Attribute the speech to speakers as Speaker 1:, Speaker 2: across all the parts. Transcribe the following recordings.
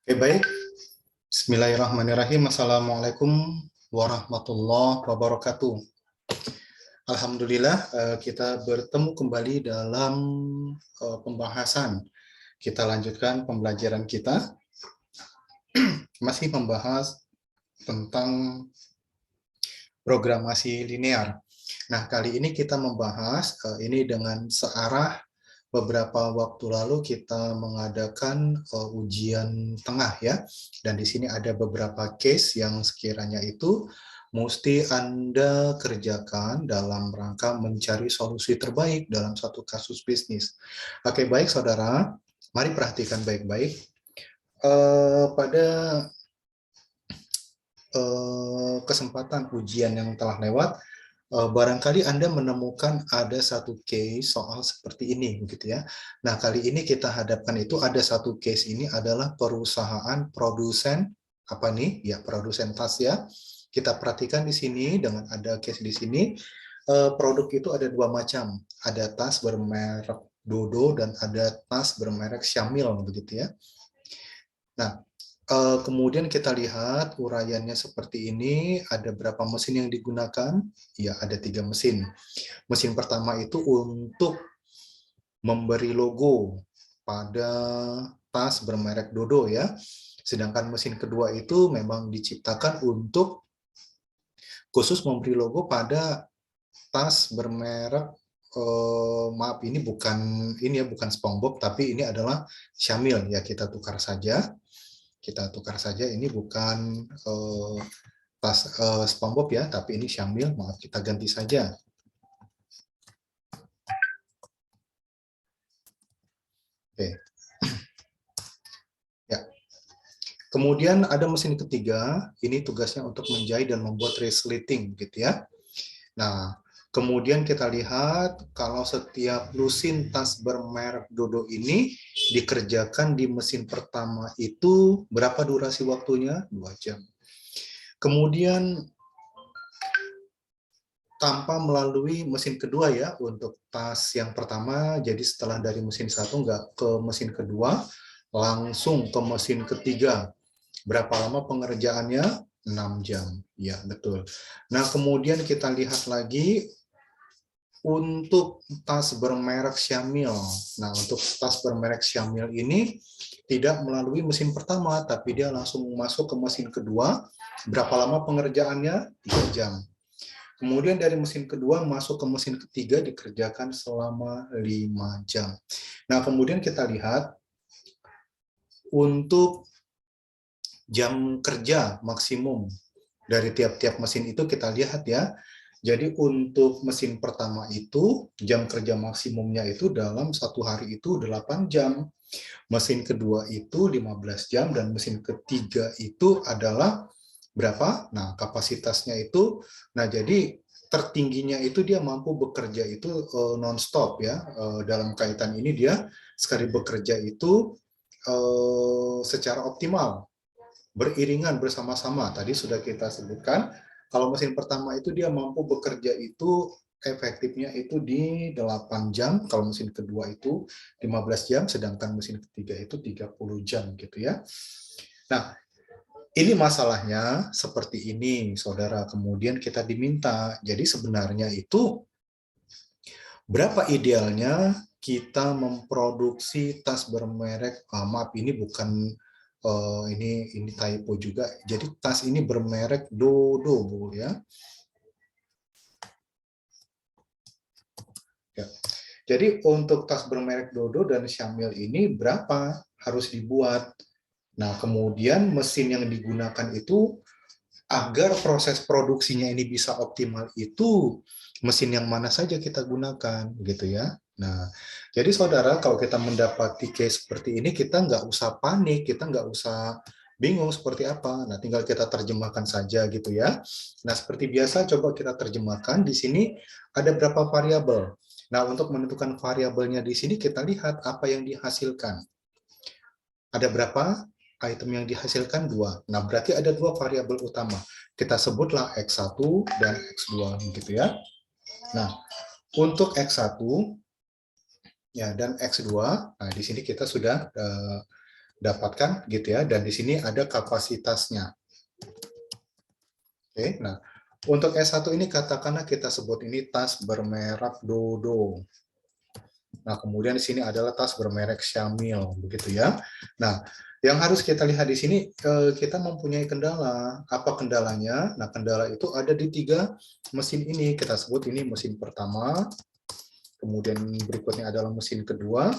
Speaker 1: Oke, baik. Bismillahirrahmanirrahim. Assalamualaikum warahmatullahi wabarakatuh. Alhamdulillah, kita bertemu kembali dalam pembahasan. Kita lanjutkan pembelajaran kita. Masih membahas tentang programasi linear. Nah, kali ini kita membahas ini dengan searah. Beberapa waktu lalu kita mengadakan ujian tengah ya, dan di sini ada beberapa case yang sekiranya itu mesti Anda kerjakan dalam rangka mencari solusi terbaik dalam satu kasus bisnis. Oke, baik saudara, mari perhatikan baik-baik. Pada kesempatan ujian yang telah lewat, barangkali Anda menemukan ada satu case soal seperti ini, begitu ya. Nah, kali ini kita hadapkan itu ada satu case ini adalah perusahaan produsen apa nih? Ya, produsen tas ya. Kita perhatikan di sini dengan ada case di sini, produk itu ada dua macam. Ada tas bermerek Dodo dan ada tas bermerek Syamil, begitu ya. Nah, kemudian kita lihat uraiannya seperti ini, ada berapa mesin yang digunakan? Ya, ada 3 mesin. Mesin pertama itu untuk memberi logo pada tas bermerek Dodo ya. Sedangkan mesin kedua itu memang diciptakan untuk khusus memberi logo pada tas bermerek maaf ini bukan SpongeBob, tapi ini adalah Syamil ya. Kita tukar saja, ini bukan tas SpongeBob ya, tapi ini Syamil, maaf kita ganti saja. Oke. Ya. Kemudian ada mesin ketiga, ini tugasnya untuk menjahit dan membuat resleting gitu ya. Nah, kemudian kita lihat kalau setiap lusin tas bermerek Dodo ini dikerjakan di mesin pertama itu berapa durasi waktunya? 2 jam. Kemudian tanpa melalui mesin kedua ya untuk tas yang pertama, jadi setelah dari mesin satu nggak ke mesin kedua, langsung ke mesin ketiga. Berapa lama pengerjaannya? 6 jam. Ya, betul. Nah, kemudian kita lihat lagi untuk tas bermerek Syamil. Nah, untuk tas bermerek Syamil ini tidak melalui mesin pertama, tapi dia langsung masuk ke mesin kedua. Berapa lama pengerjaannya? 3 jam. Kemudian dari mesin kedua masuk ke mesin ketiga dikerjakan selama 5 jam. Nah, kemudian kita lihat untuk jam kerja maksimum dari tiap-tiap mesin itu kita lihat ya. Jadi untuk mesin pertama itu jam kerja maksimumnya itu dalam satu hari itu 8 jam. Mesin kedua itu 15 jam dan mesin ketiga itu adalah berapa? Nah, kapasitasnya itu, nah jadi tertingginya itu dia mampu bekerja itu non-stop ya. Dalam kaitan ini dia sekali bekerja itu secara optimal, beriringan bersama-sama. Tadi sudah kita sebutkan, kalau mesin pertama itu dia mampu bekerja itu efektifnya itu di 8 jam, kalau mesin kedua itu 15 jam, sedangkan mesin ketiga itu 30 jam gitu ya. Nah, ini masalahnya seperti ini, saudara. Kemudian kita diminta. Jadi sebenarnya itu berapa idealnya kita memproduksi tas bermerek, maaf ini bukan ini typo juga. Jadi tas ini bermerek Dodo, Bu ya. Ya. Jadi untuk tas bermerek Dodo dan Syamil ini berapa harus dibuat? Nah, kemudian mesin yang digunakan itu agar proses produksinya ini bisa optimal itu mesin yang mana saja kita gunakan gitu ya. Nah, jadi saudara kalau kita mendapati case seperti ini kita nggak usah panik, kita nggak usah bingung seperti apa. Nah, tinggal kita terjemahkan saja gitu ya. Nah, seperti biasa coba kita terjemahkan di sini ada berapa variabel. Nah, untuk menentukan variabelnya di sini kita lihat apa yang dihasilkan. Ada berapa item yang dihasilkan? 2. Nah, berarti ada 2 variabel utama. Kita sebutlah X1 dan X2 gitu ya. Nah, untuk X1 ya dan X2, nah di sini kita sudah dapatkan gitu ya, dan di sini ada kapasitasnya. Oke, nah untuk S1 ini katakanlah kita sebut ini tas bermerek Dodo. Nah, kemudian di sini adalah tas bermerek Syamil, begitu ya. Nah, yang harus kita lihat di sini, kita mempunyai kendala. Apa kendalanya? Nah, kendala itu ada di 3 mesin ini. Kita sebut ini mesin pertama, kemudian berikutnya adalah mesin kedua,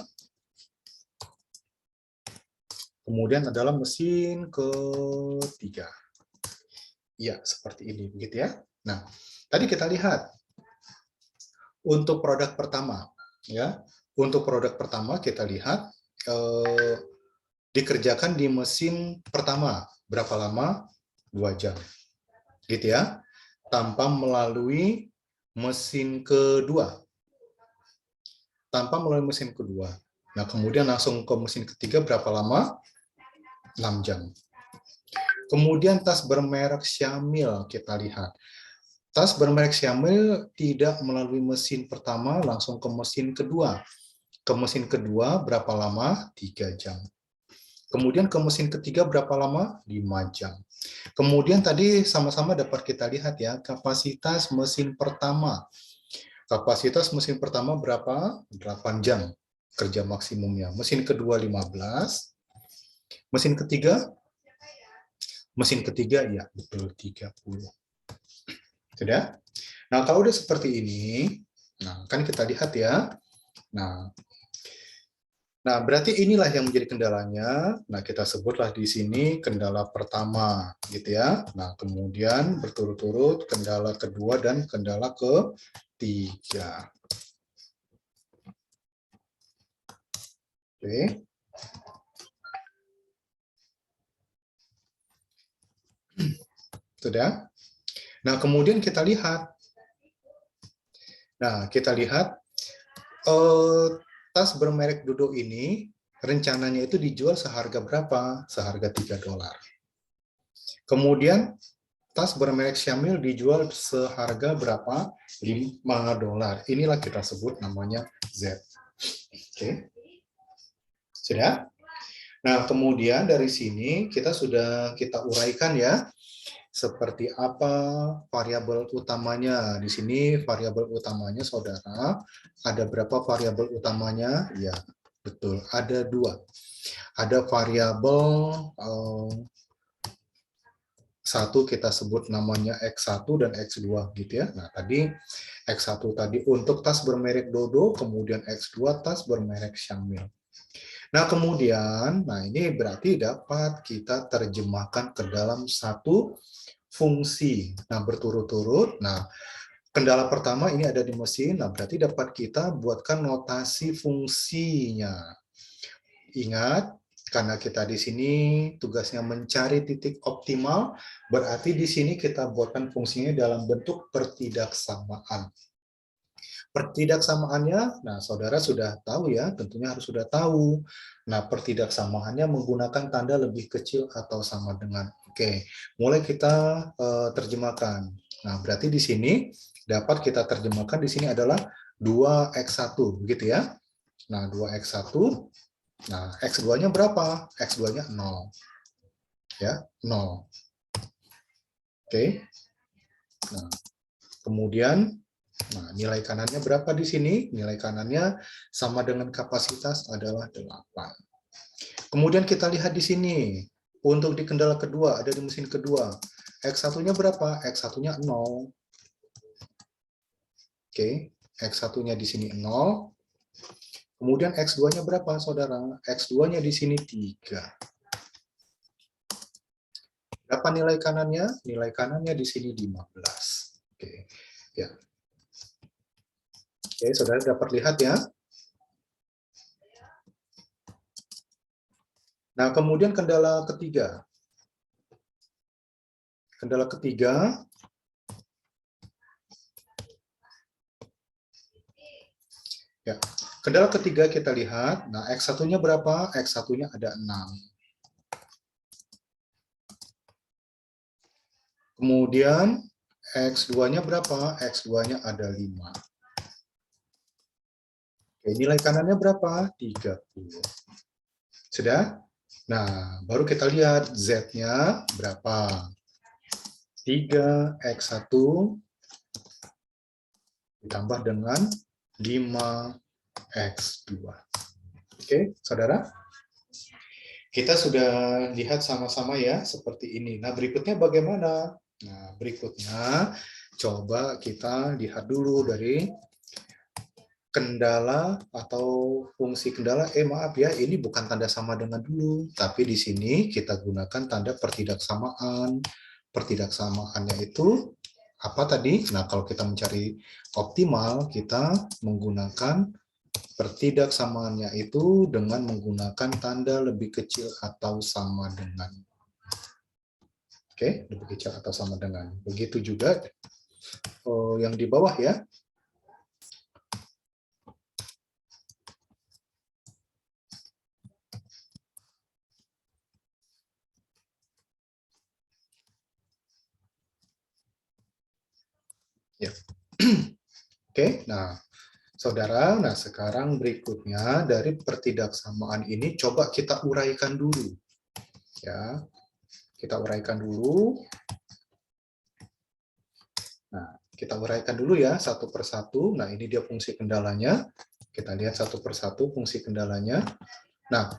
Speaker 1: kemudian adalah mesin ketiga. Ya, seperti ini, begitu ya. Nah, tadi kita lihat untuk produk pertama, ya. Untuk produk pertama kita lihat dikerjakan di mesin pertama berapa lama? 2 jam, gitu ya. Tanpa melalui mesin kedua, Nah, kemudian langsung ke mesin ketiga berapa lama? 6 jam. Kemudian tas bermerek Syamil kita lihat. Tas bermerek Syamil tidak melalui mesin pertama langsung ke mesin kedua. Ke mesin kedua berapa lama? 3 jam. Kemudian ke mesin ketiga berapa lama? 5 jam. Kemudian tadi sama-sama dapat kita lihat ya, kapasitas mesin pertama. Kapasitas mesin pertama berapa? 8 jam kerja maksimumnya. Mesin kedua 15. Mesin ketiga? Mesin ketiga ya, betul 30. Sudah? Nah, kalau udah seperti ini, nah kan kita lihat ya. Nah, berarti inilah yang menjadi kendalanya. Nah, kita sebutlah di sini kendala pertama, gitu ya. Nah, kemudian berturut-turut kendala kedua dan kendala ketiga. Oke. Sudah? Nah, kemudian kita lihat. Nah, kita lihat tas bermerek Dodo ini rencananya itu dijual seharga berapa? Seharga $3. Kemudian tas bermerek Syamil dijual seharga berapa? $5. Inilah kita sebut namanya Z. Oke. Sudah? Nah, kemudian dari sini kita sudah kita uraikan ya, seperti apa variabel utamanya. Di sini variabel utamanya, saudara, ada berapa variabel utamanya? Ya, betul, ada 2. Ada variabel satu kita sebut namanya X1 dan X2 gitu ya. Nah, tadi X1 tadi untuk tas bermerek Dodo, kemudian X2 tas bermerek Syamil. Nah, kemudian, nah ini berarti dapat kita terjemahkan ke dalam satu fungsi. Nah, berturut-turut. Nah, kendala pertama ini ada di mesin, nah berarti dapat kita buatkan notasi fungsinya. Ingat, karena kita di sini tugasnya mencari titik optimal, berarti di sini kita buatkan fungsinya dalam bentuk pertidaksamaan. Pertidaksamaannya, nah saudara sudah tahu ya, tentunya harus sudah tahu. Nah, pertidaksamaannya menggunakan tanda lebih kecil atau sama dengan. Oke, mulai kita terjemahkan. Nah, berarti di sini dapat kita terjemahkan di sini adalah 2x1, begitu ya. Nah, 2x1, nah x2-nya berapa? X2-nya 0. Ya, 0. Oke. Nah, kemudian nah, nilai kanannya berapa di sini? Nilai kanannya sama dengan kapasitas adalah 8. Kemudian kita lihat di sini. Untuk di kendala kedua, ada di mesin kedua. X1-nya berapa? X1-nya 0. Oke, X1-nya di sini 0. Kemudian X2-nya berapa, saudara? X2-nya di sini 3. Berapa nilai kanannya? Nilai kanannya di sini 15. Oke, ya. Oke, saudara dapat lihat ya. Nah, kemudian kendala ketiga. Kendala ketiga, ya. Kendala ketiga kita lihat, nah X1-nya berapa? X1-nya ada 6. Kemudian X2-nya berapa? X2-nya ada 5. Oke, nilai kanannya berapa? 30. Sudah? Nah, baru kita lihat Z-nya berapa. 3x1 ditambah dengan 5x2. Oke, saudara? Kita sudah lihat sama-sama ya, seperti ini. Nah, berikutnya bagaimana? Nah, berikutnya coba kita lihat dulu dari kendala atau fungsi kendala. Maaf ya, ini bukan tanda sama dengan dulu, tapi di sini kita gunakan tanda pertidaksamaan. Pertidaksamaannya itu apa tadi? Nah, kalau kita mencari optimal, kita menggunakan pertidaksamaannya itu dengan menggunakan tanda lebih kecil atau sama dengan. Oke, lebih kecil atau sama dengan. Begitu juga yang di bawah ya. Ya. Oke, nah saudara, nah sekarang berikutnya dari pertidaksamaan ini coba kita uraikan dulu. Ya, kita uraikan dulu. Nah, kita uraikan dulu ya satu persatu. Nah, ini dia fungsi kendalanya. Kita lihat satu persatu fungsi kendalanya. Nah,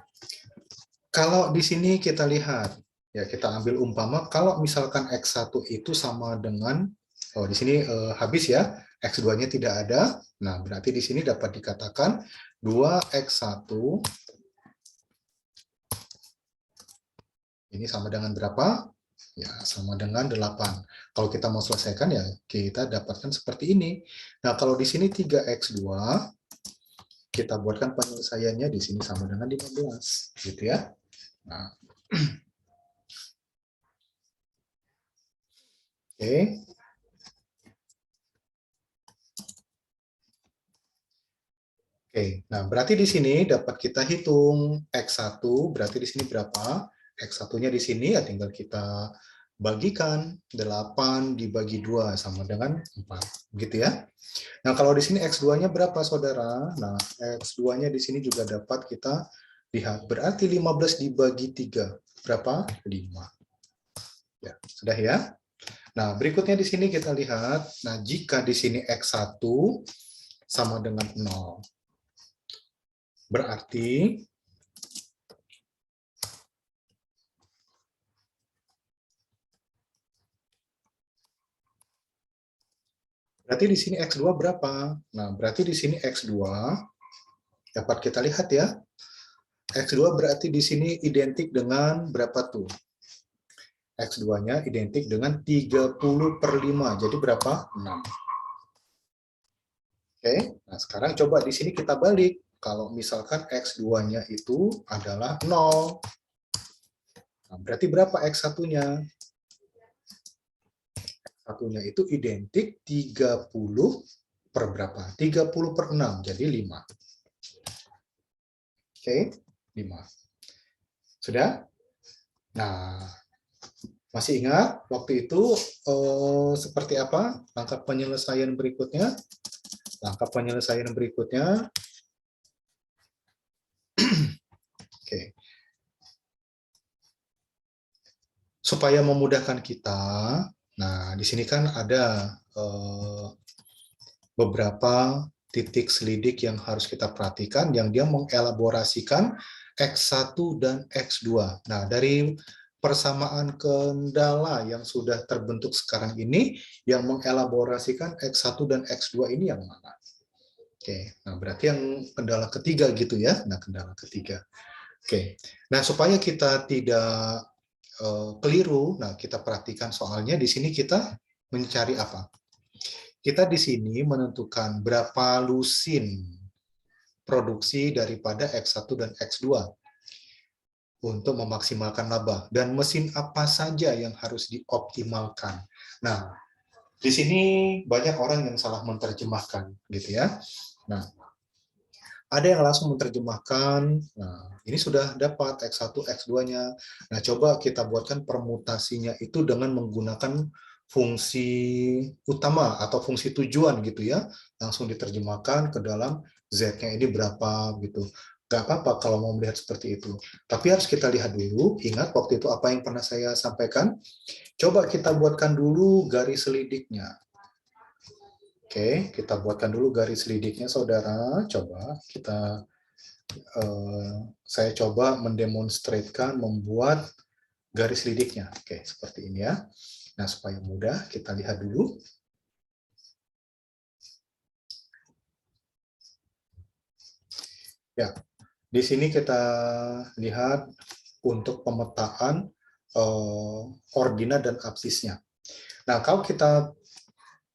Speaker 1: kalau di sini kita lihat, ya kita ambil umpama, kalau misalkan X1 itu sama dengan, oh di sini habis ya, X2-nya tidak ada, nah berarti di sini dapat dikatakan 2X1 ini sama dengan berapa? Ya, sama dengan 8. Kalau kita mau selesaikan ya kita dapatkan seperti ini. Nah, kalau di sini 3X2, kita buatkan penyelesaiannya di sini sama dengan 15, gitu ya. Nah, oke. Oke, nah berarti di sini dapat kita hitung X1, berarti di sini berapa? X1-nya di sini ya tinggal kita bagikan 8 dibagi 2 sama dengan 4, gitu ya. Nah, kalau di sini X2-nya berapa, Saudara? Nah, X2-nya di sini juga dapat kita lihat, berarti 15 dibagi 3. Berapa? 5. Ya, sudah ya. Nah, berikutnya di sini kita lihat, nah jika di sini X1 sama dengan 0, berarti di sini X2 berapa? Nah, berarti di sini X2 dapat kita lihat ya. X2 berarti di sini identik dengan berapa tuh? X2-nya identik dengan 30/5. Jadi berapa? 6. Oke, nah sekarang coba di sini kita balik. Kalau misalkan X2-nya itu adalah 0. Nah, berarti berapa X1-nya? X1-nya itu identik 30 per berapa? 30/6, jadi 5. Oke, 5. Sudah? Nah, masih ingat waktu itu seperti apa langkah penyelesaian berikutnya? Langkah penyelesaian berikutnya, oke, supaya memudahkan kita. Nah, di sini kan ada beberapa titik selidik yang harus kita perhatikan, yang dia mengelaborasikan X1 dan X2. Nah, dari persamaan kendala yang sudah terbentuk sekarang ini, yang mengelaborasikan X1 dan X2 ini yang mana? Oke, nah berarti yang kendala ketiga gitu ya. Nah, kendala ketiga. Oke, nah supaya kita tidak keliru, nah kita perhatikan soalnya di sini kita mencari apa? Kita di sini menentukan berapa lusin produksi daripada X1 dan X2 untuk memaksimalkan laba, dan mesin apa saja yang harus dioptimalkan. Nah, di sini banyak orang yang salah menerjemahkan gitu ya. Nah, ada yang langsung menerjemahkan, nah ini sudah dapat X1, X2-nya. Nah, coba kita buatkan permutasinya itu dengan menggunakan fungsi utama atau fungsi tujuan gitu ya. Langsung diterjemahkan ke dalam Z-nya ini berapa gitu. nggak apa-apa kalau mau melihat seperti itu. Tapi harus kita lihat dulu, ingat waktu itu apa yang pernah saya sampaikan? Coba kita buatkan dulu garis selidiknya. Oke, kita buatkan dulu garis selidiknya, saudara. Coba kita, saya coba mendemonstrasikan membuat garis selidiknya. Oke, seperti ini ya. Nah, supaya mudah, kita lihat dulu. Ya, di sini kita lihat untuk pemetaan ordinat dan absisnya. Nah, kalau kita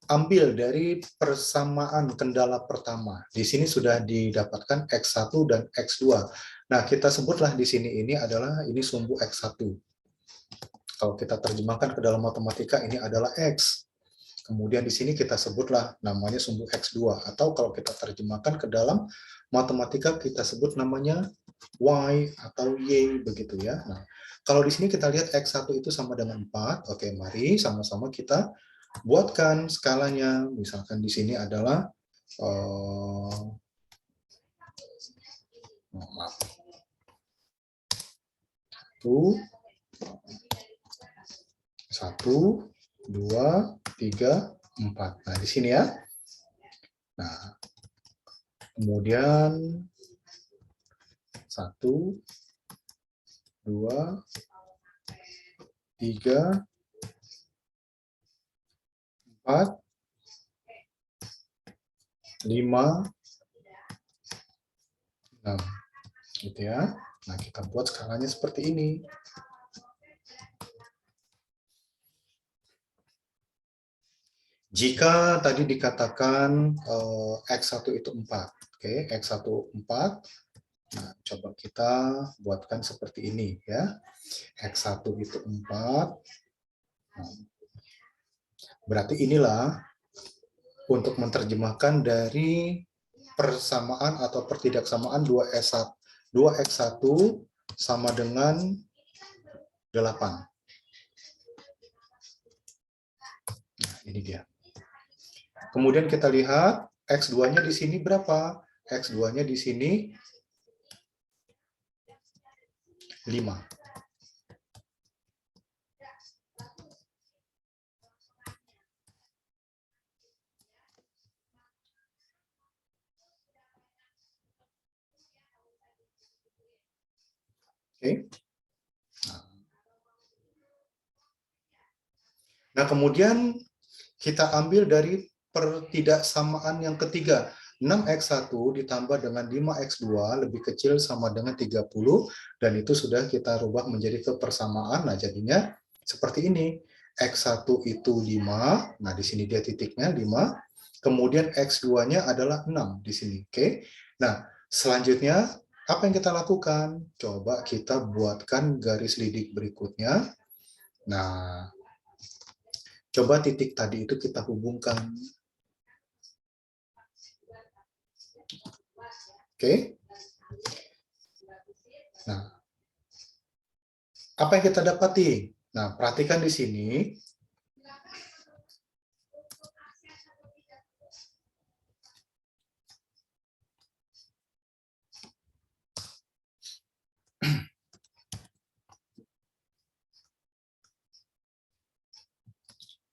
Speaker 1: ambil dari persamaan kendala pertama, di sini sudah didapatkan X1 dan X2. Nah, kita sebutlah di sini ini adalah ini sumbu X1. Kalau kita terjemahkan ke dalam matematika ini adalah X. Kemudian di sini kita sebutlah namanya sumbu X2, atau kalau kita terjemahkan ke dalam matematika kita sebut namanya Y atau Y, begitu ya. Nah, kalau di sini kita lihat X1 itu sama dengan 4, oke, mari sama-sama kita buatkan skalanya. Misalkan di sini adalah, maaf, 1, 2, 3, 4. Nah, di sini ya. Nah, kemudian 1, 2, 3, 4, 5, 6. Gitu ya. Nah, kita buat skalanya seperti ini. Jika tadi dikatakan X1 itu 4, oke, X1 4, nah, coba kita buatkan seperti ini ya. X1 itu 4, nah, berarti inilah untuk menerjemahkan dari persamaan atau pertidaksamaan 2X1 sama dengan 8. Nah, ini dia. Kemudian kita lihat X2-nya di sini berapa? X2-nya di sini 5. Oke. Nah, kemudian kita ambil dari pertidaksamaan yang ketiga. 6X1 ditambah dengan 5X2 lebih kecil sama dengan 30, dan itu sudah kita rubah menjadi kepersamaan. Nah, jadinya seperti ini. X1 itu 5, nah di sini dia titiknya 5, kemudian X2-nya adalah 6 di sini. Oke. Nah, selanjutnya apa yang kita lakukan? Coba kita buatkan garis lidik berikutnya. Nah, coba titik tadi itu kita hubungkan. Oke. Nah, apa yang kita dapati? Nah, perhatikan di sini.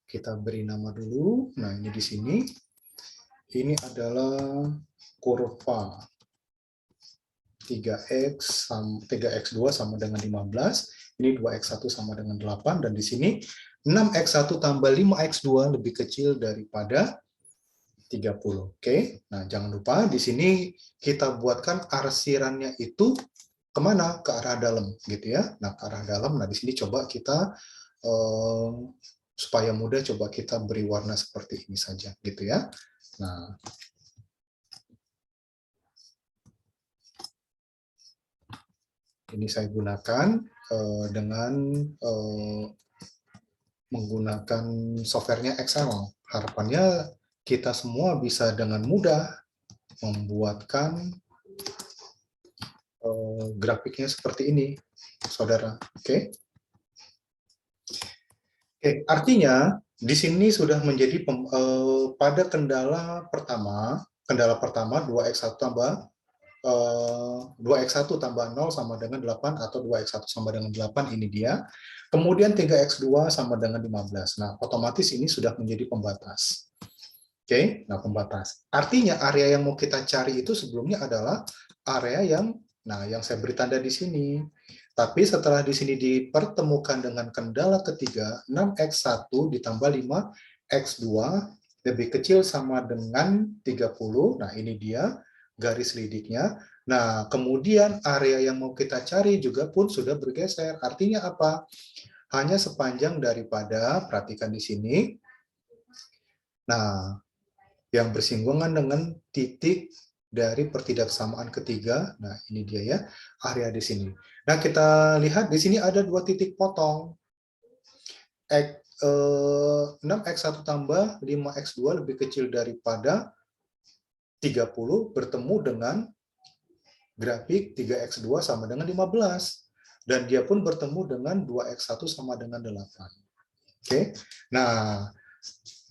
Speaker 1: Kita beri nama dulu. Nah, ini di sini. Ini adalah kurva 3x2 sama dengan 15. Ini 2x1 sama dengan 8. Dan di sini 6x1 tambah 5x2 lebih kecil daripada 30. Oke. Nah, jangan lupa di sini kita buatkan arsirannya itu kemana? Ke arah dalam, gitu ya. Nah, ke arah dalam. Nah, di sini coba kita supaya mudah, coba kita beri warna seperti ini saja, gitu ya. Nah, ini saya gunakan dengan menggunakan softwarenya Excel. Harapannya kita semua bisa dengan mudah membuatkan grafiknya seperti ini, saudara. Oke. Oke, artinya di sini sudah menjadi pada kendala pertama 2x1 tambah 2x1 tambah 0 sama dengan 8 atau 2x1 sama dengan 8, ini dia. Kemudian 3x2 sama dengan 15. Nah, otomatis ini sudah menjadi pembatas. Oke, nah pembatas. Artinya area yang mau kita cari itu sebelumnya adalah area yang saya beri tanda di sini. Tapi setelah di sini dipertemukan dengan kendala ketiga, 6x1 ditambah 5x2 lebih kecil sama dengan 30. Nah, ini dia garis lidiknya. Nah, kemudian area yang mau kita cari juga pun sudah bergeser. Artinya apa? Hanya sepanjang daripada, perhatikan di sini. Nah, yang bersinggungan dengan titik dari pertidaksamaan ketiga. Nah, ini dia ya, area di sini. Nah, kita lihat di sini ada dua titik potong. 6x1 tambah 5x2 lebih kecil daripada 30 bertemu dengan grafik 3x2 sama dengan 15. Dan dia pun bertemu dengan 2x1 sama dengan 8. Oke. Nah,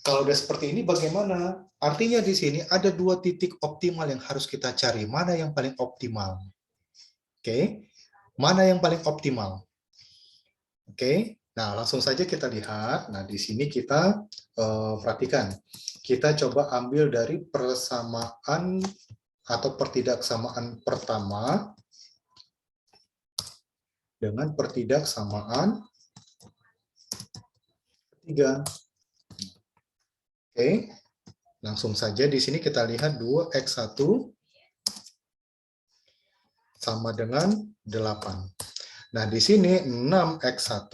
Speaker 1: kalau udah seperti ini bagaimana? Artinya di sini ada dua titik optimal yang harus kita cari. Mana yang paling optimal? Oke. Mana yang paling optimal? Oke. Nah, langsung saja kita lihat. Nah, di sini kita perhatikan. Kita coba ambil dari persamaan atau pertidaksamaan pertama dengan pertidaksamaan ketiga. Oke. Langsung saja di sini kita lihat 2x1 sama dengan 8. Nah, di sini 6x1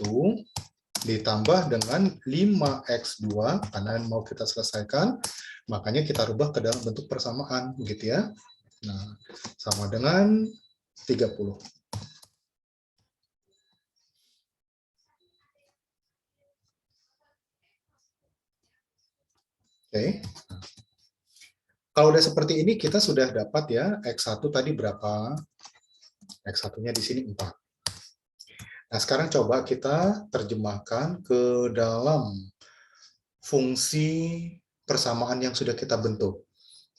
Speaker 1: ditambah dengan 5x2, karena mau kita selesaikan, makanya kita rubah ke dalam bentuk persamaan, gitu ya. Nah, sama dengan 30. Oke. Kalau udah seperti ini, kita sudah dapat ya, x1 tadi berapa? X1-nya di sini 4. Nah, sekarang coba kita terjemahkan ke dalam fungsi persamaan yang sudah kita bentuk.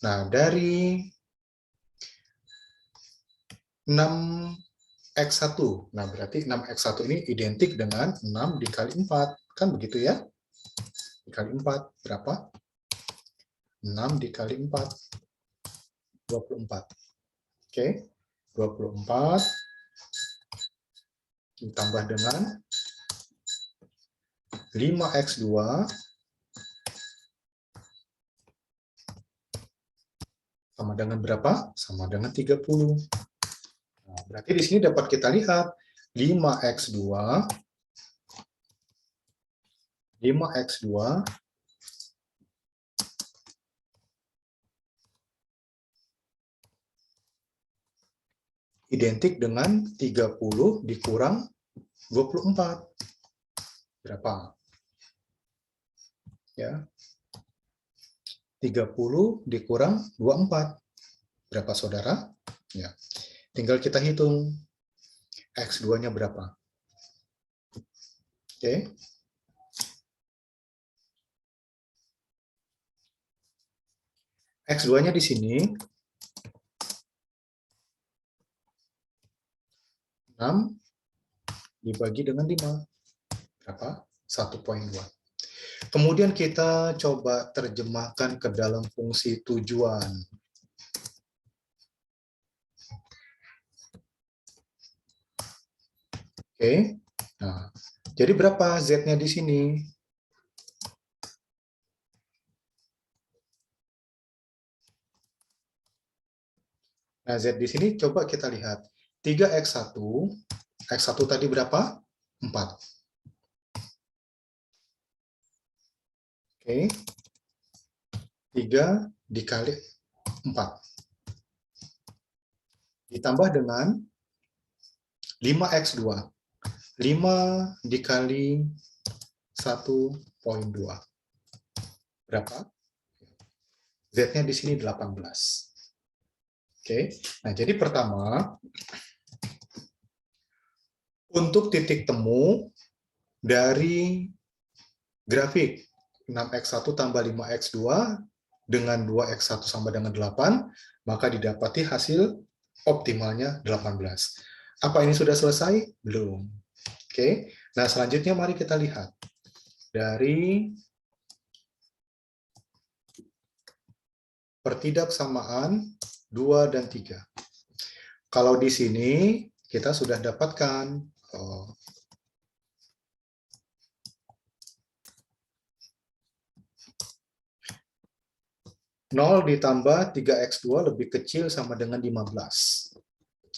Speaker 1: Nah, dari 6x1, nah berarti 6x1 ini identik dengan 6 dikali 4, kan begitu ya? Dikali 4, berapa? 6 dikali 4, 24. Oke, 24 ditambah dengan 5x2 sama dengan berapa? Sama dengan 30. Nah, berarti di sini dapat kita lihat 5x2 identik dengan 30 dikurang 24. Berapa? Ya. 30 dikurang 24. Berapa, Saudara? Ya. Tinggal kita hitung X2-nya berapa. Oke. X2-nya di sini 6 dibagi dengan 5. Berapa? 1,2. Kemudian kita coba terjemahkan ke dalam fungsi tujuan. Oke. Nah, jadi berapa Z-nya di sini? Nah, Z di sini coba kita lihat. 3x1, x1 tadi berapa? 4. Oke. 3 dikali 4. Ditambah dengan 5x2. 5 dikali 1,2. Berapa? Z-nya di sini 18. Oke. Nah, jadi pertama, untuk titik temu dari grafik 6x1 tambah 5x2 dengan 2x1 sama dengan 8, maka didapati hasil optimalnya 18. Apa ini sudah selesai? Belum. Oke. Nah, selanjutnya mari kita lihat dari pertidaksamaan 2 dan 3. Kalau di sini kita sudah dapatkan 0 ditambah 3x2 lebih kecil sama dengan 15.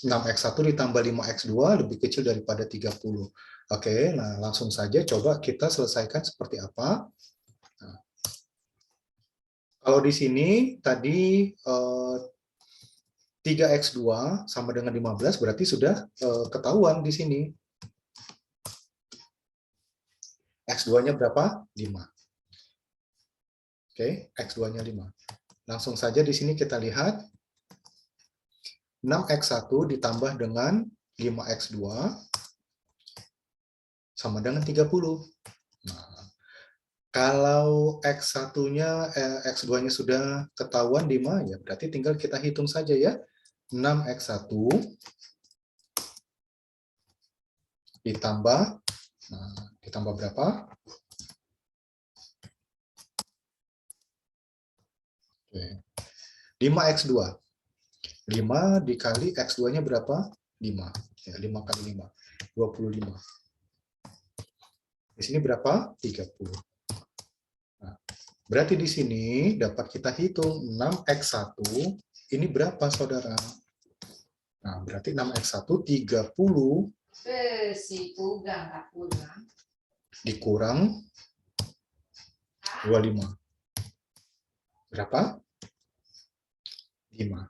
Speaker 1: 6x1 ditambah 5x2 lebih kecil daripada 30. Oke, nah langsung saja coba kita selesaikan seperti apa. Nah, kalau di sini tadi 3x2 sama dengan 15 berarti sudah ketahuan di sini. X2-nya berapa? 5. Oke, X2-nya 5. Langsung saja di sini kita lihat 6x1 ditambah dengan 5x2 sama dengan 30. Nah, kalau X1-nya, X2-nya sudah ketahuan 5, ya berarti tinggal kita hitung saja ya. 6x1 ditambah, ditambah berapa? 5x2. 5 dikali X2-nya berapa? 5. Ya, 5 kali 5. 25. Di sini berapa? 30. Nah, berarti di sini dapat kita hitung 6x1 ini berapa, saudara? Nah, berarti 6x1 30 dikurang 25. Berapa? 5.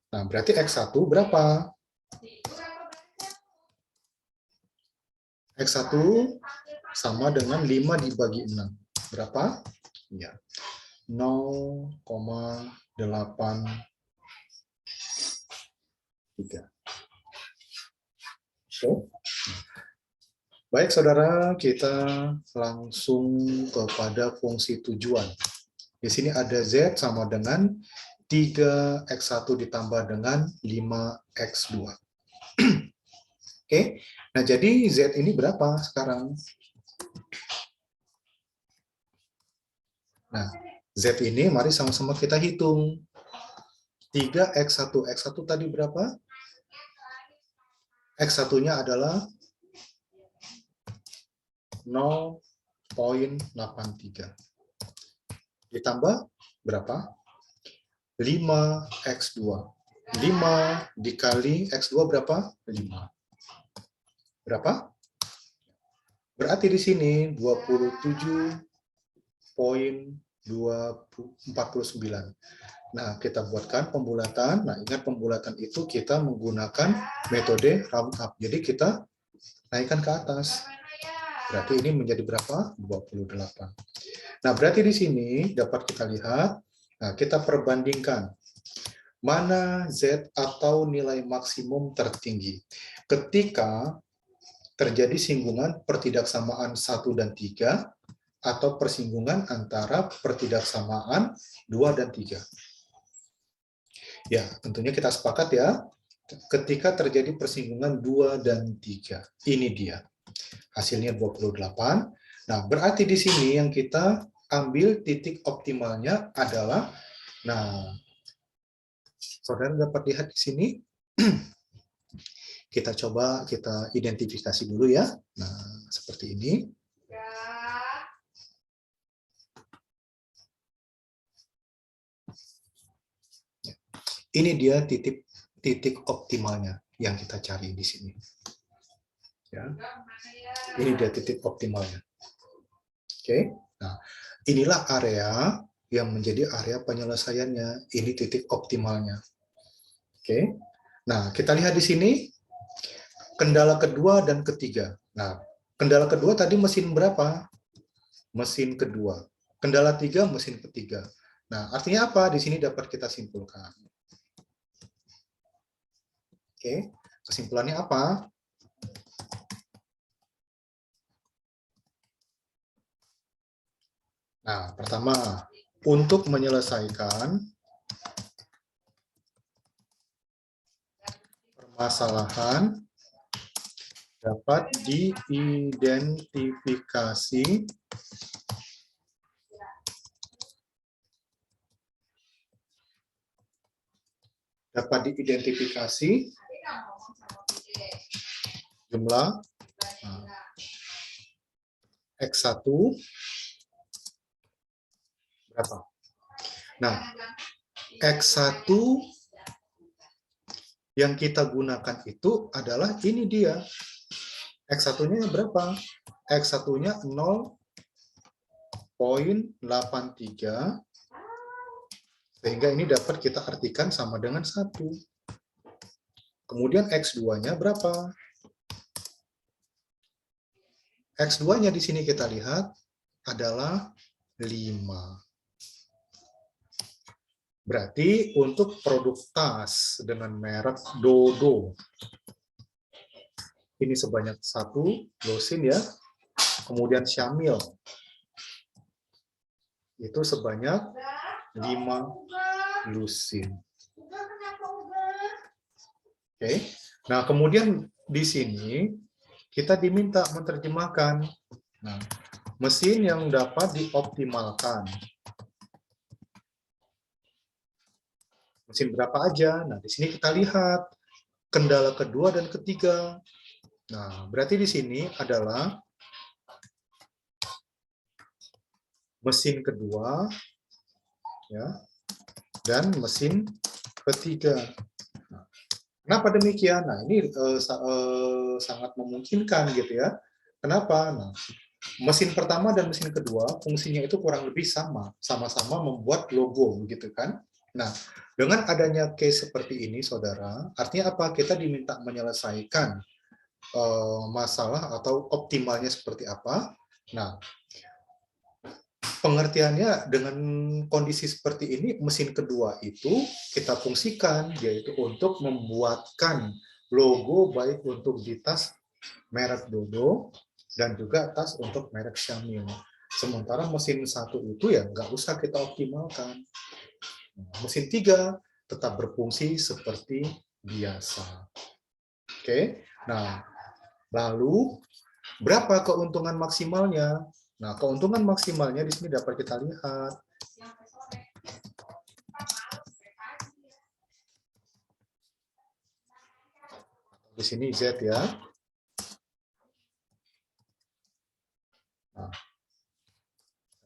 Speaker 1: Nah, berarti X1 berapa? X1 sama dengan 5 dibagi 6. Berapa? Ya. 0,83. So, baik, saudara, kita langsung kepada fungsi tujuan. Di sini ada Z sama dengan 3x1 ditambah dengan 5x2. Oke, nah jadi Z ini berapa sekarang? Nah, Z ini mari sama-sama kita hitung. 3x1, x1 tadi berapa? X1-nya adalah 0,83. Ditambah berapa? 5x2. 5 dikali x2 berapa? 5. Berapa? Berarti di sini 27,49. Nah, kita buatkan pembulatan. Nah, ingat pembulatan itu kita menggunakan metode round up. Jadi kita naikkan ke atas. Berarti ini menjadi berapa? 28. Nah, berarti di sini dapat kita lihat, nah, kita perbandingkan mana Z atau nilai maksimum tertinggi. Ketika terjadi singgungan pertidaksamaan 1 dan 3, atau persinggungan antara pertidaksamaan 2 dan 3. Ya, tentunya kita sepakat ya, ketika terjadi persinggungan 2 dan 3. Ini dia. Hasilnya 28. Nah, berarti di sini yang kita ambil titik optimalnya adalah, nah, saudara dapat lihat di sini, kita coba kita identifikasi dulu ya. Nah, seperti ini. Ini dia titik optimalnya yang kita cari di sini. Ya. Ini dia titik optimalnya. Oke. Nah, inilah area yang menjadi area penyelesaiannya. Ini titik optimalnya. Oke. Nah, kita lihat di sini kendala kedua dan ketiga. Nah, kendala kedua tadi mesin berapa? Mesin kedua. Kendala 3 mesin ketiga. Nah, artinya apa? Di sini dapat kita simpulkan. Oke, kesimpulannya apa? Nah, pertama, untuk menyelesaikan permasalahan dapat diidentifikasi jumlah X1 berapa? Nah, X1 yang kita gunakan itu adalah ini dia. X1-nya berapa? X1-nya 0,83, sehingga ini dapat kita artikan sama dengan 1. Kemudian X2-nya berapa? X2-nya di sini kita lihat adalah 5. Berarti untuk produk tas dengan merek Dodo, ini sebanyak 1 lusin ya. Kemudian Syamil, itu sebanyak 5 lusin. Oke. Nah, kemudian di sini kita diminta menerjemahkan mesin yang dapat dioptimalkan. Mesin berapa aja? Nah, di sini kita lihat kendala kedua dan ketiga. Nah, berarti di sini adalah mesin kedua ya, dan mesin ketiga. Nah, kenapa demikian? Nah, ini sangat memungkinkan gitu ya. Kenapa? Nah, mesin pertama dan mesin kedua fungsinya itu kurang lebih sama-sama membuat logo gitu kan. Nah, dengan adanya case seperti ini, saudara, artinya apa? Kita diminta menyelesaikan masalah atau optimalnya seperti apa. Nah, pengertiannya dengan kondisi seperti ini, mesin kedua itu kita fungsikan, yaitu untuk membuatkan logo baik untuk di tas merek Dodo dan juga tas untuk merek Syamil. Sementara mesin satu itu ya nggak usah kita optimalkan. Mesin 3 tetap berfungsi seperti biasa. Oke, nah lalu berapa keuntungan maksimalnya? Nah, keuntungan maksimalnya di sini dapat kita lihat. Di sini Z ya. Nah,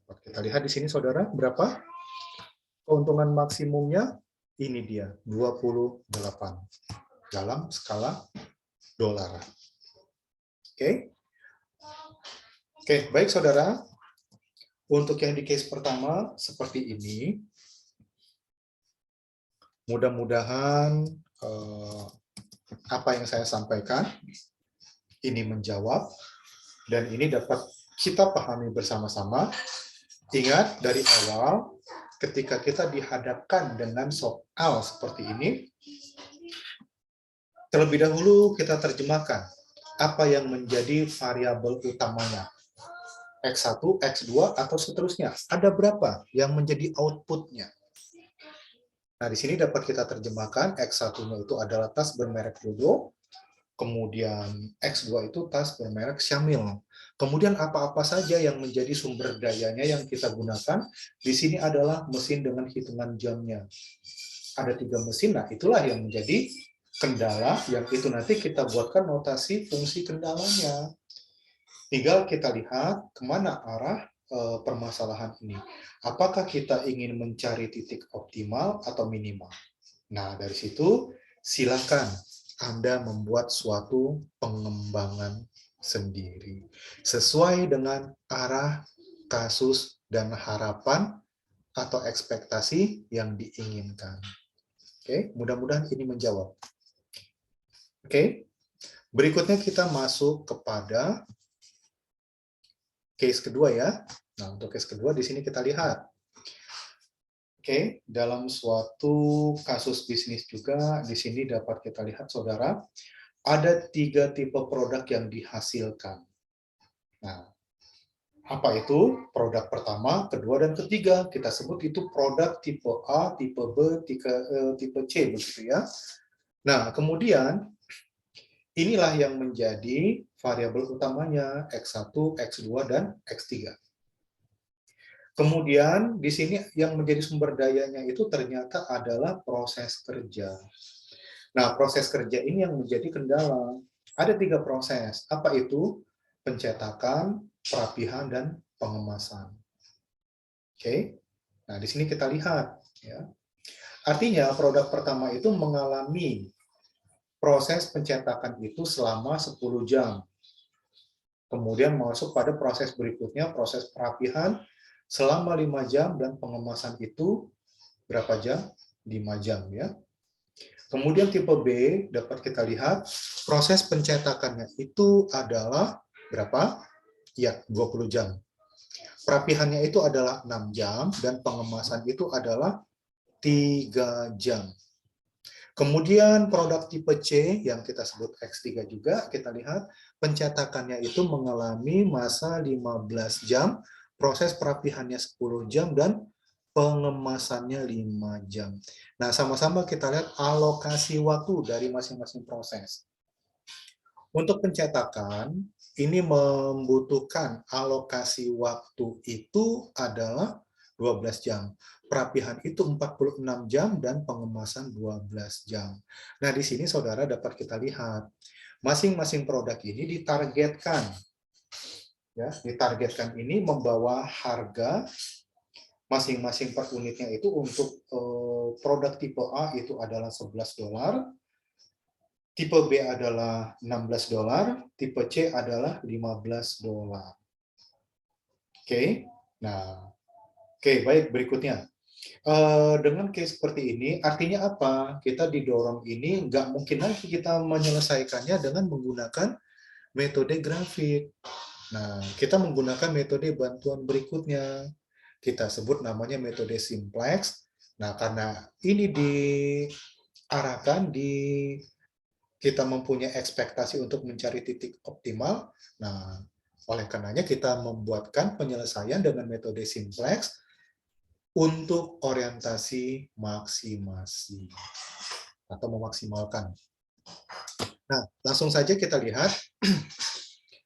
Speaker 1: dapat kita lihat di sini saudara berapa? Keuntungan maksimumnya ini dia 28 dalam skala dolar. Oke. Oke, baik saudara. Untuk yang di case pertama seperti ini, mudah-mudahan apa yang saya sampaikan ini menjawab dan ini dapat kita pahami bersama-sama. Ingat dari awal ketika kita dihadapkan dengan soal seperti ini, terlebih dahulu kita terjemahkan apa yang menjadi variabel utamanya. X1, X2, atau seterusnya. Ada berapa yang menjadi outputnya? Nah, di sini dapat kita terjemahkan X1-nya itu adalah tas bermerek Dodo, kemudian X2 itu tas bermerek Syamil. Kemudian apa-apa saja yang menjadi sumber dayanya yang kita gunakan, di sini adalah mesin dengan hitungan jamnya. Ada 3 mesin, nah itulah yang menjadi kendala, yang itu nanti kita buatkan notasi fungsi kendalanya. Tinggal kita lihat kemana arah permasalahan ini. Apakah kita ingin mencari titik optimal atau minimal? Nah, dari situ silakan Anda membuat suatu pengembangan sendiri sesuai dengan arah kasus dan harapan atau ekspektasi yang diinginkan. Oke, mudah-mudahan ini menjawab. Oke, berikutnya kita masuk kepada case kedua ya. Nah, untuk case kedua di sini kita lihat. Oke, dalam suatu kasus bisnis juga di sini dapat kita lihat saudara, ada 3 tipe produk yang dihasilkan. Nah, apa itu? Produk pertama, kedua, dan ketiga. Kita sebut itu produk tipe A, tipe B, tipe C begitu ya. Nah, kemudian inilah yang menjadi variabel utamanya X1, X2, dan X3. Kemudian di sini yang menjadi sumber dayanya itu ternyata adalah proses kerja. Nah, proses kerja ini yang menjadi kendala. Ada 3 proses. Apa itu? Pencetakan, perapihan, dan pengemasan. Oke. Nah, di sini kita lihat ya. Artinya produk pertama itu mengalami proses pencetakan itu selama 10 jam. Kemudian masuk pada proses berikutnya, proses perapihan selama 5 jam, dan pengemasan itu berapa jam? 5 jam ya. Kemudian tipe B dapat kita lihat proses pencetakannya itu adalah berapa? Ya, 20 jam. Perapihannya itu adalah 6 jam dan pengemasan itu adalah 3 jam. Kemudian produk tipe C yang kita sebut X3 juga, kita lihat pencetakannya itu mengalami masa 15 jam, proses perapihannya 10 jam, dan pengemasannya 5 jam. Nah, sama-sama kita lihat alokasi waktu dari masing-masing proses. Untuk pencetakan, ini membutuhkan alokasi waktu itu adalah 12 jam. Perapihan itu 46 jam dan pengemasan 12 jam. Nah, di sini saudara dapat kita lihat masing-masing produk ini ditargetkan. Ya, ditargetkan ini membawa harga masing-masing per unitnya itu untuk produk tipe A itu adalah $11, tipe B adalah $16, tipe C adalah $15. Oke. Nah, oke, baik, berikutnya. Dengan case seperti ini, artinya apa? Kita didorong ini, nggak mungkin lagi kita menyelesaikannya dengan menggunakan metode grafik. Nah, kita menggunakan metode bantuan berikutnya. Kita sebut namanya metode simplex. Nah, karena ini diarahkan kita mempunyai ekspektasi untuk mencari titik optimal. Nah, oleh karenanya kita membuatkan penyelesaian dengan metode simplex untuk orientasi maksimasi atau memaksimalkan. Nah, langsung saja kita lihat.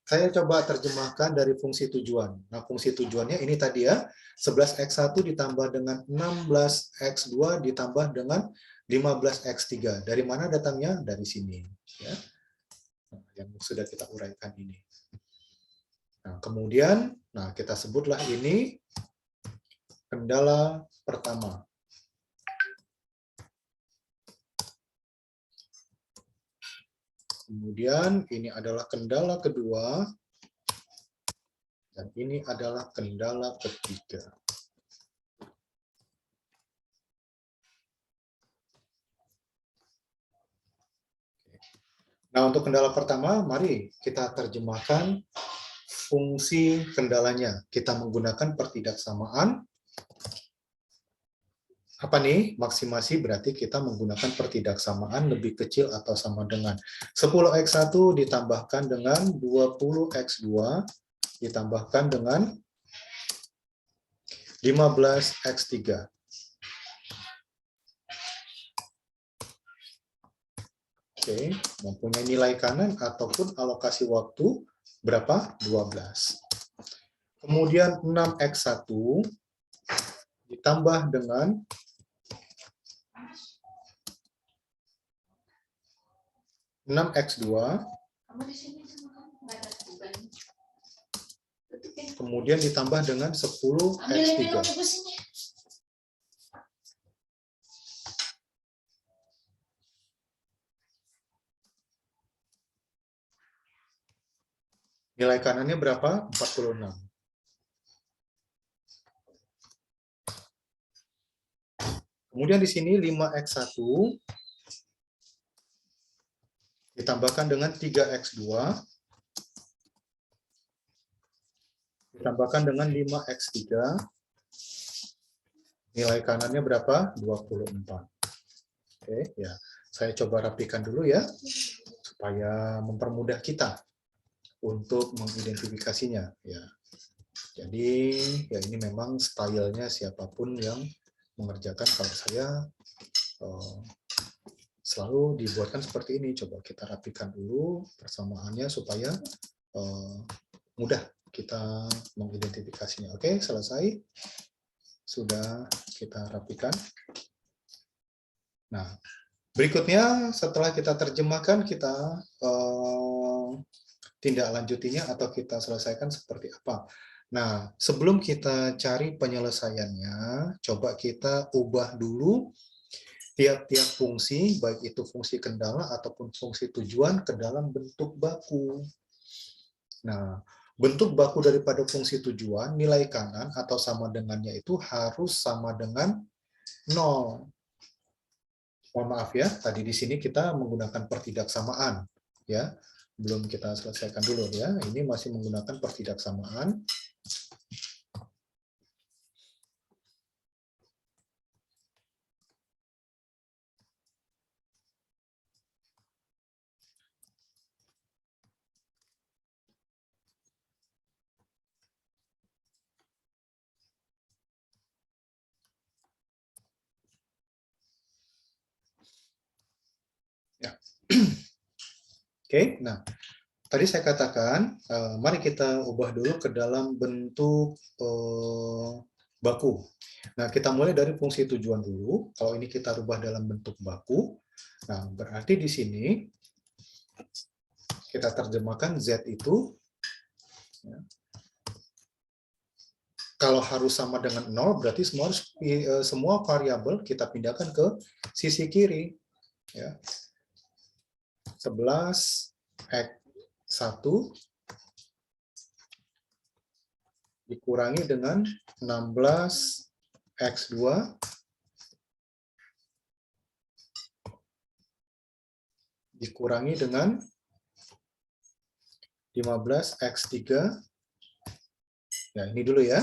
Speaker 1: Saya coba terjemahkan dari fungsi tujuan. Nah, fungsi tujuannya ini tadi ya, 11x1 ditambah dengan 16x2 ditambah dengan 15x3. Dari mana datangnya? Dari sini. Ya. Yang sudah kita uraikan ini. Nah, kemudian, kita sebutlah ini kendala pertama. Kemudian ini adalah kendala kedua, dan ini adalah kendala ketiga. Nah, untuk kendala pertama, mari kita terjemahkan fungsi kendalanya. Kita menggunakan pertidaksamaan. Apa nih? Maksimasi berarti kita menggunakan pertidaksamaan lebih kecil atau sama dengan 10x1 ditambahkan dengan 20x2 ditambahkan dengan 15x3. Oke, mempunyai nilai kanan ataupun alokasi waktu berapa? 12. Kemudian 6x1 ditambah dengan 6x2, kemudian ditambah dengan 10x3. Nilai kanannya berapa? 46. Kemudian di sini 5x1 ditambahkan dengan 3x2 ditambahkan dengan 5x3. Nilai kanannya berapa? 24. Oke, ya. Saya coba rapikan dulu ya supaya mempermudah kita untuk mengidentifikasinya ya. Jadi ya ini memang stylenya siapapun yang mengerjakan. Kalau saya selalu dibuatkan seperti ini. Coba kita rapikan dulu persamaannya supaya mudah kita mengidentifikasinya. Oke, selesai. Sudah kita rapikan. Nah, berikutnya setelah kita terjemahkan, kita tindak lanjutinya atau kita selesaikan seperti apa. Nah, sebelum kita cari penyelesaiannya, coba kita ubah dulu tiap-tiap fungsi, baik itu fungsi kendala ataupun fungsi tujuan ke dalam bentuk baku. Nah, bentuk baku daripada fungsi tujuan, nilai kanan atau sama dengannya itu harus sama dengan 0. Mohon maaf ya, tadi di sini kita menggunakan pertidaksamaan. Ya, belum kita selesaikan dulu ya. Ini masih menggunakan pertidaksamaan. Ya. Oke, nah tadi saya katakan, mari kita ubah dulu ke dalam bentuk baku. Nah, kita mulai dari fungsi tujuan dulu. Kalau ini kita rubah dalam bentuk baku, nah berarti di sini kita terjemahkan Z itu, ya, kalau harus sama dengan 0, berarti semua variabel kita pindahkan ke sisi kiri. Ya. 11x1 dikurangi dengan 16x2 dikurangi dengan 15x3. Ya, ini dulu ya.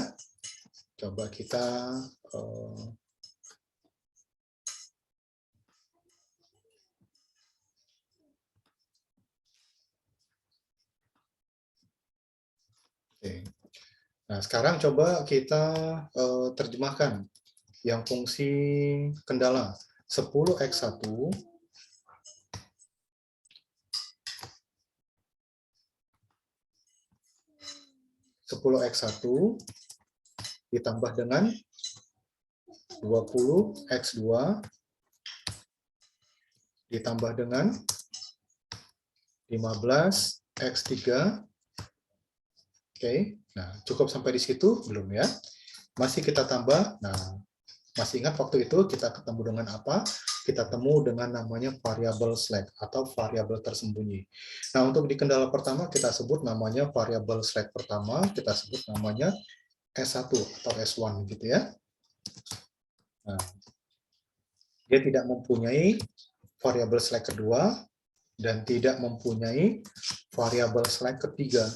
Speaker 1: Coba kita Oke. Nah, sekarang coba kita terjemahkan yang fungsi kendala. 10x1 10x1 ditambah dengan 20x2 ditambah dengan 15x3. Oke, nah cukup sampai di situ belum ya? Masih kita tambah. Nah, masih ingat waktu itu kita ketemu dengan apa? Kita temu dengan namanya variabel slack atau variabel tersembunyi. Nah, untuk di kendala pertama kita sebut namanya variabel slack pertama, kita sebut namanya S1 atau S1 gitu ya. Nah, dia tidak mempunyai variabel slack kedua dan tidak mempunyai variabel slack ketiga.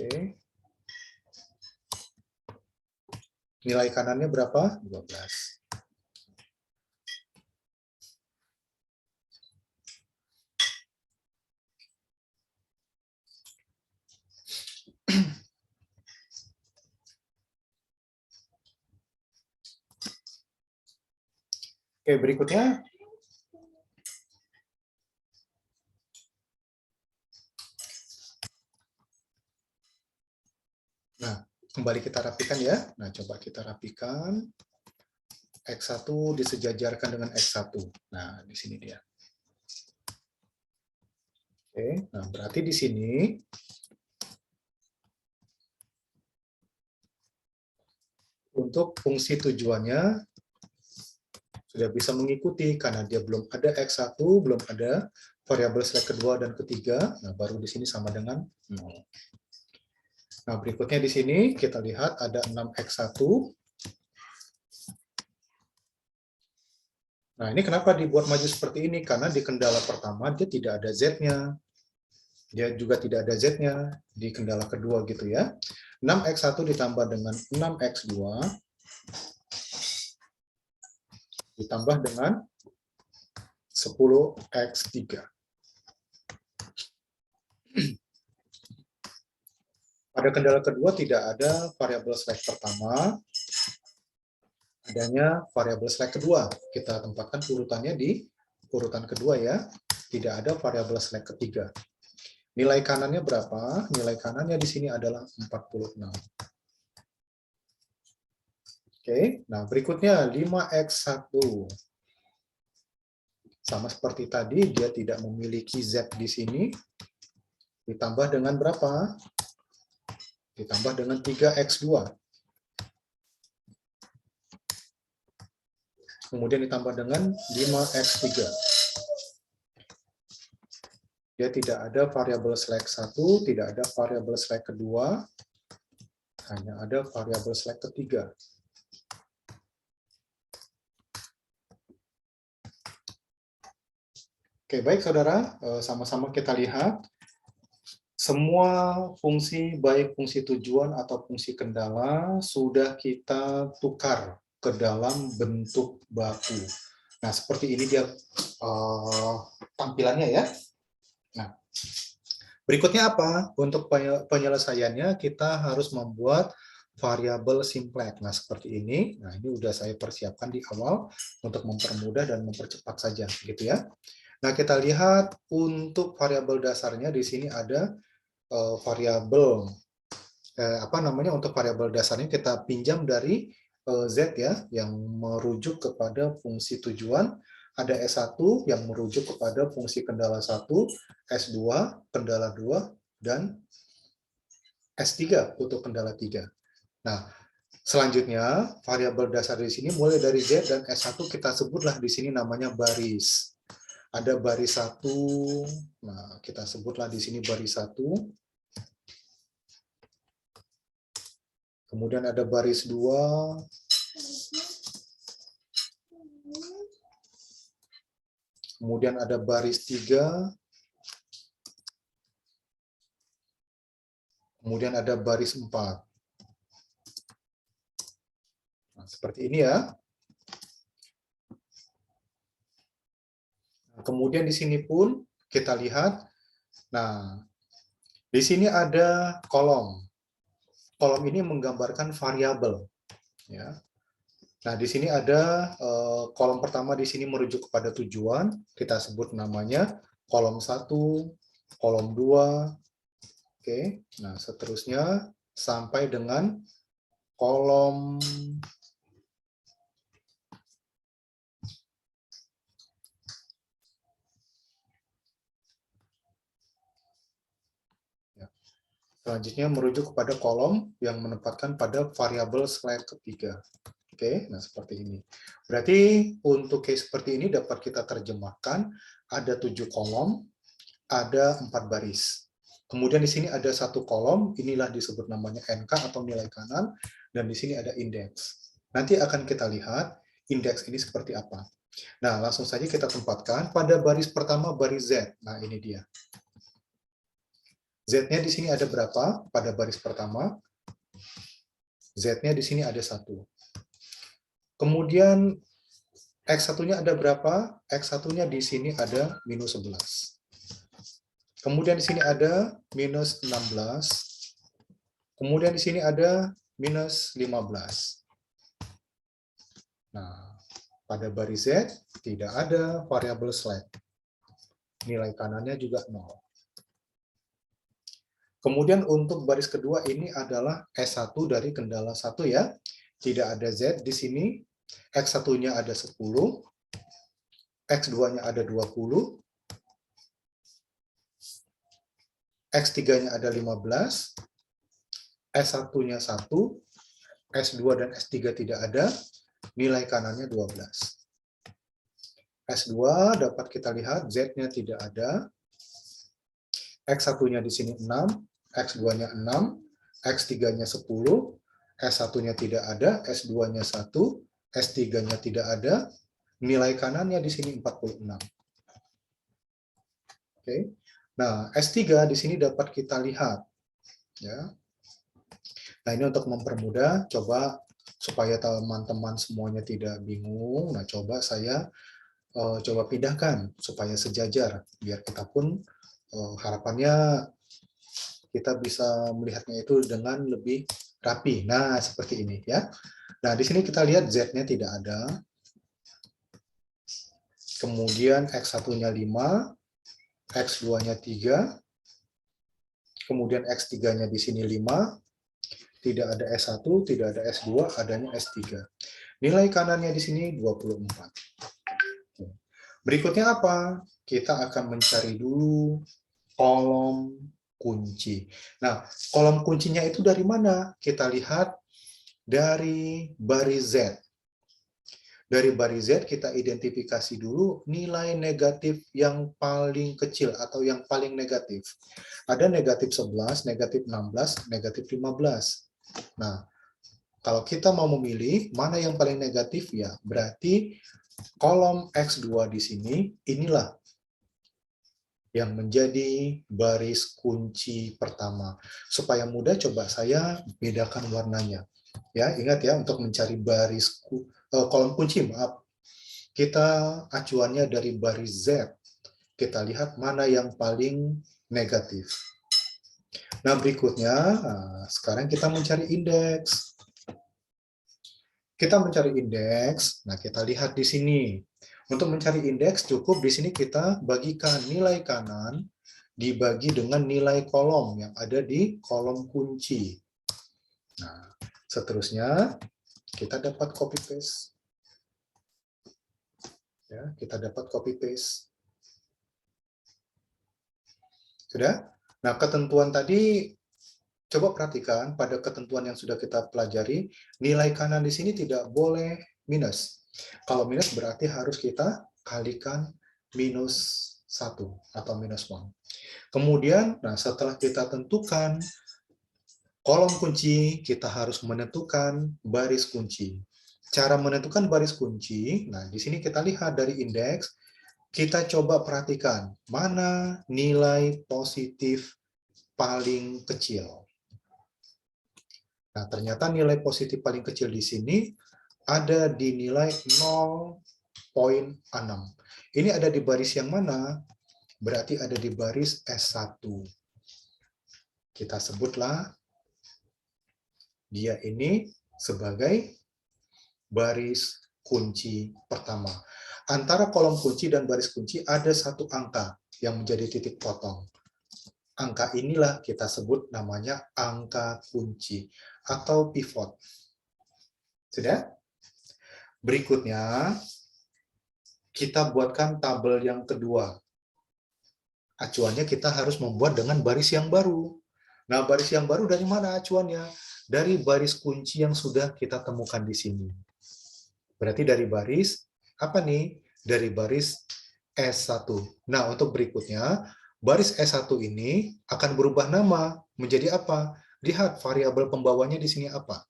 Speaker 1: Oke. Nilai kanannya berapa? 12. Oke, berikutnya. Nah, kembali kita rapikan ya. Nah, coba kita rapikan. X1 disejajarkan dengan X1. Nah, di sini dia. Oke, nah berarti di sini untuk fungsi tujuannya sudah bisa mengikuti karena dia belum ada X1, belum ada variabel slack kedua dan ketiga. Nah, baru di sini sama dengan 0. Nah, berikutnya di sini kita lihat ada 6x1. Nah, ini kenapa dibuat maju seperti ini? Karena di kendala pertama dia tidak ada Z-nya. Dia juga tidak ada Z-nya di kendala kedua gitu ya. 6x1 ditambah dengan 6x2 ditambah dengan 10x3. Pada kendala kedua tidak ada variabel slack pertama, adanya variabel select kedua. Kita tempatkan urutannya di urutan kedua ya. Tidak ada variabel select ketiga. Nilai kanannya berapa? Nilai kanannya di sini adalah 46. Oke, nah berikutnya 5x1. Sama seperti tadi, dia tidak memiliki Z di sini. Ditambah dengan berapa? Ditambah dengan 3x2. Kemudian ditambah dengan 5x3. Dia tidak ada variabel select 1, tidak ada variabel select kedua, hanya ada variabel select ketiga. Oke, baik saudara, sama-sama kita lihat. Semua fungsi, baik fungsi tujuan atau fungsi kendala, sudah kita tukar ke dalam bentuk baku. Nah, seperti ini dia tampilannya ya. Nah, berikutnya apa? Untuk penyelesaiannya, kita harus membuat variabel simplex. Nah, seperti ini. Nah, ini udah saya persiapkan di awal untuk mempermudah dan mempercepat saja, gitu ya. Nah, kita lihat untuk variabel dasarnya di sini ada variabel untuk variabel dasarnya kita pinjam dari Z ya, yang merujuk kepada fungsi tujuan. Ada S1 yang merujuk kepada fungsi kendala 1, S2 kendala 2, dan S3 untuk kendala 3. Nah, selanjutnya variabel dasar di sini mulai dari Z dan S1 kita sebutlah di sini namanya baris. Ada baris 1, nah kita sebutlah di sini baris 1. Kemudian ada baris 2. Kemudian ada baris 3. Kemudian ada baris 4. Nah, seperti ini ya. Kemudian di sini pun kita lihat, nah di sini ada kolom. Kolom ini menggambarkan variabel. Ya. Nah di sini ada kolom pertama di sini merujuk kepada tujuan, kita sebut namanya kolom 1, kolom 2, oke. Nah seterusnya sampai dengan kolom selanjutnya merujuk kepada kolom yang menempatkan pada variabel select ketiga. Oke, nah seperti ini. Berarti untuk case seperti ini dapat kita terjemahkan ada 7 kolom, ada 4 baris. Kemudian di sini ada 1 kolom, inilah disebut namanya NK atau nilai kanan, dan di sini ada indeks. Nanti akan kita lihat indeks ini seperti apa. Nah, langsung saja kita tempatkan pada baris pertama baris Z. Nah, ini dia. Z-nya di sini ada berapa pada baris pertama? Z-nya di sini ada 1. Kemudian X1-nya ada berapa? X1-nya di sini ada minus 11. Kemudian di sini ada minus 16. Kemudian di sini ada minus 15. Nah, pada baris Z tidak ada variabel select. Nilai kanannya juga 0. Kemudian untuk baris kedua ini adalah S1 dari kendala 1 ya. Tidak ada Z di sini. X1-nya ada 10. X2-nya ada 20. X3-nya ada 15. S1-nya 1. S2 dan S3 tidak ada. Nilai kanannya 12. S2 dapat kita lihat Z-nya tidak ada. X1-nya di sini 6. X2-nya 6, X3-nya 10, S1-nya tidak ada, S2-nya 1, S3-nya tidak ada, nilai kanannya di sini 46. Oke. Nah, S3 di sini dapat kita lihat. Ya. Nah, ini untuk mempermudah, coba supaya teman-teman semuanya tidak bingung, nah coba saya coba pindahkan supaya sejajar, biar kita pun harapannya kita bisa melihatnya itu dengan lebih rapi. Nah, seperti ini ya. Nah, di sini kita lihat Z-nya tidak ada. Kemudian X1-nya 5, X2-nya 3, kemudian X3-nya di sini 5, tidak ada S1, tidak ada S2, adanya S3. Nilai kanannya di sini 24. Berikutnya apa? Kita akan mencari dulu kolom kunci. Nah, kolom kuncinya itu dari mana? Kita lihat dari baris Z. Dari baris Z kita identifikasi dulu nilai negatif yang paling kecil atau yang paling negatif. Ada negatif 11, negatif 16, negatif 15. Nah, kalau kita mau memilih mana yang paling negatif ya, berarti kolom X2 di sini inilah yang menjadi baris kunci pertama. Supaya mudah coba saya bedakan warnanya. Ya, ingat ya untuk mencari baris kolom kunci, maaf. Kita acuannya dari baris Z. Kita lihat mana yang paling negatif. Nah, berikutnya, sekarang kita mencari indeks. Kita mencari indeks, nah kita lihat di sini. Untuk mencari indeks cukup di sini kita bagikan nilai kanan dibagi dengan nilai kolom yang ada di kolom kunci. Nah, seterusnya kita dapat copy paste. Ya, kita dapat copy paste. Sudah? Nah, ketentuan tadi coba perhatikan pada ketentuan yang sudah kita pelajari, nilai kanan di sini tidak boleh minus. Kalau minus berarti harus kita kalikan minus 1 atau minus 1. Kemudian, nah setelah kita tentukan kolom kunci, kita harus menentukan baris kunci. Cara menentukan baris kunci, nah di sini kita lihat dari indeks, kita coba perhatikan mana nilai positif paling kecil. Nah, ternyata nilai positif paling kecil di sini ada di nilai 0,6. Ini ada di baris yang mana? Berarti ada di baris S1. Kita sebutlah dia ini sebagai baris kunci pertama. Antara kolom kunci dan baris kunci ada satu angka yang menjadi titik potong. Angka inilah kita sebut namanya angka kunci atau pivot. Sudah? Berikutnya, kita buatkan tabel yang kedua. Acuannya kita harus membuat dengan baris yang baru. Nah, baris yang baru dari mana acuannya? Dari baris kunci yang sudah kita temukan di sini. Berarti dari baris, apa nih? Dari baris S1. Nah, untuk berikutnya, baris S1 ini akan berubah nama menjadi apa? Lihat variabel pembawanya di sini apa?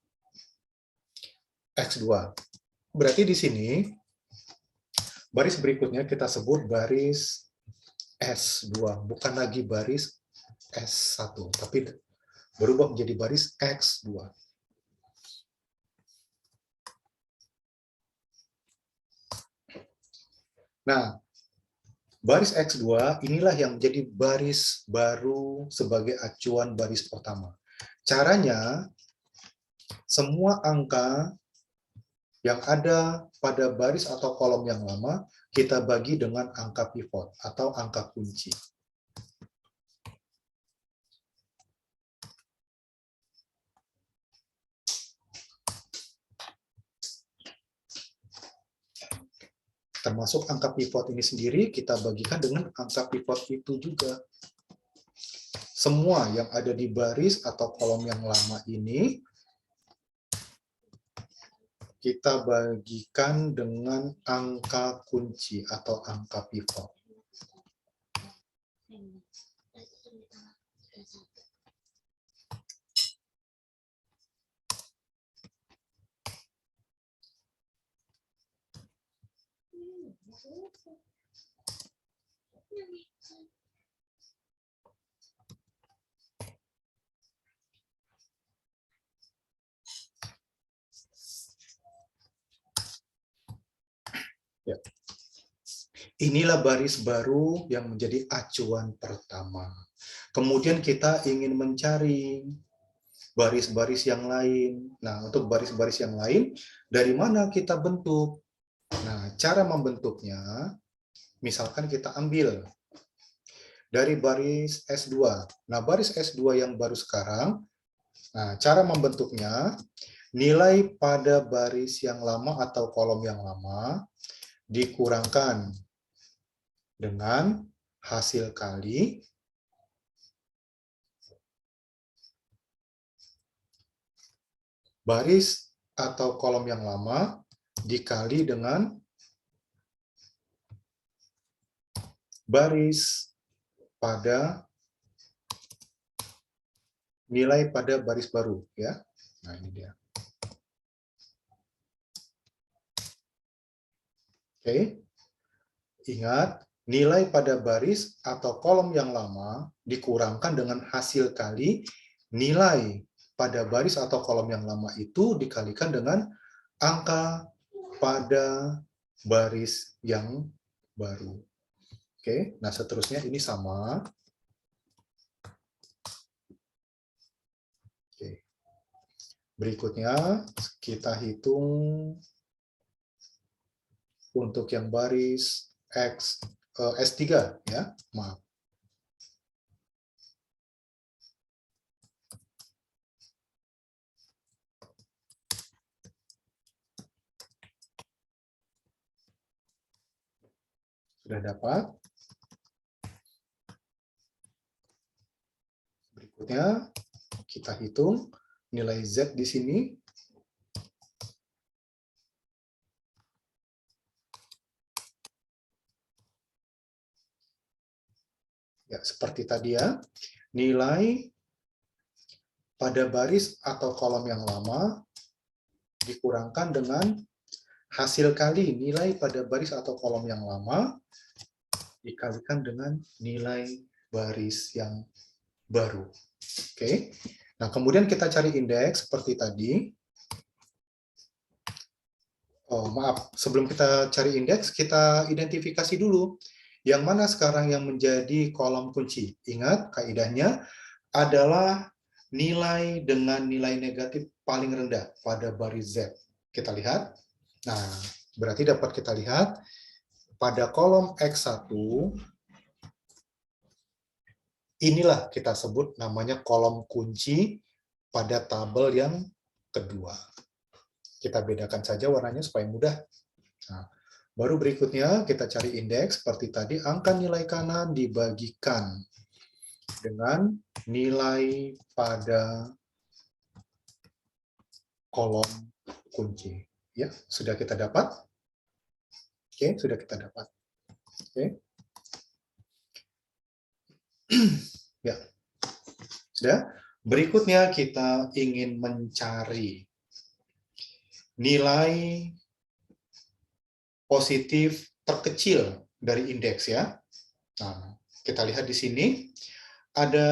Speaker 1: X2. Berarti di sini, baris berikutnya kita sebut baris S2, bukan lagi baris S1, tapi berubah menjadi baris X2. Nah, baris X2 inilah yang menjadi baris baru sebagai acuan baris pertama. Caranya, semua angka yang ada pada baris atau kolom yang lama, kita bagi dengan angka pivot atau angka kunci. Termasuk angka pivot ini sendiri, kita bagikan dengan angka pivot itu juga. Semua yang ada di baris atau kolom yang lama ini, kita bagikan dengan angka kunci atau angka pivot. Ya. Inilah baris baru yang menjadi acuan pertama. Kemudian kita ingin mencari baris-baris yang lain. Nah, untuk baris-baris yang lain, dari mana kita bentuk? Nah, cara membentuknya, misalkan kita ambil dari baris S2. Nah, baris S2 yang baru sekarang, nah, cara membentuknya, nilai pada baris yang lama atau kolom yang lama dikurangkan dengan hasil kali baris atau kolom yang lama dikali dengan baris pada nilai pada baris baru, ya. Nah, ini dia. Oke. Ingat, nilai pada baris atau kolom yang lama dikurangkan dengan hasil kali nilai pada baris atau kolom yang lama itu dikalikan dengan angka pada baris yang baru. Oke, nah seterusnya ini sama. Oke. Berikutnya kita hitung untuk yang baris S3 ya, maaf. Sudah dapat? Berikutnya kita hitung nilai Z di sini. Ya, seperti tadi ya, nilai pada baris atau kolom yang lama dikurangkan dengan hasil kali nilai pada baris atau kolom yang lama dikalikan dengan nilai baris yang baru. Oke. Nah, kemudian kita cari indeks seperti tadi. Oh, maaf, sebelum kita cari indeks, kita identifikasi dulu yang mana sekarang yang menjadi kolom kunci. Ingat, kaidahnya adalah nilai dengan nilai negatif paling rendah pada baris Z. Kita lihat. Nah, berarti dapat kita lihat pada kolom X1, inilah kita sebut namanya kolom kunci pada tabel yang kedua. Kita bedakan saja warnanya supaya mudah. Nah, baru berikutnya kita cari indeks seperti tadi, angka nilai kanan dibagikan dengan nilai pada kolom kunci. Ya, sudah kita dapat? Oke, sudah kita dapat. Oke. Ya. Sudah? Berikutnya kita ingin mencari nilai positif terkecil dari indeks ya. Nah, kita lihat di sini ada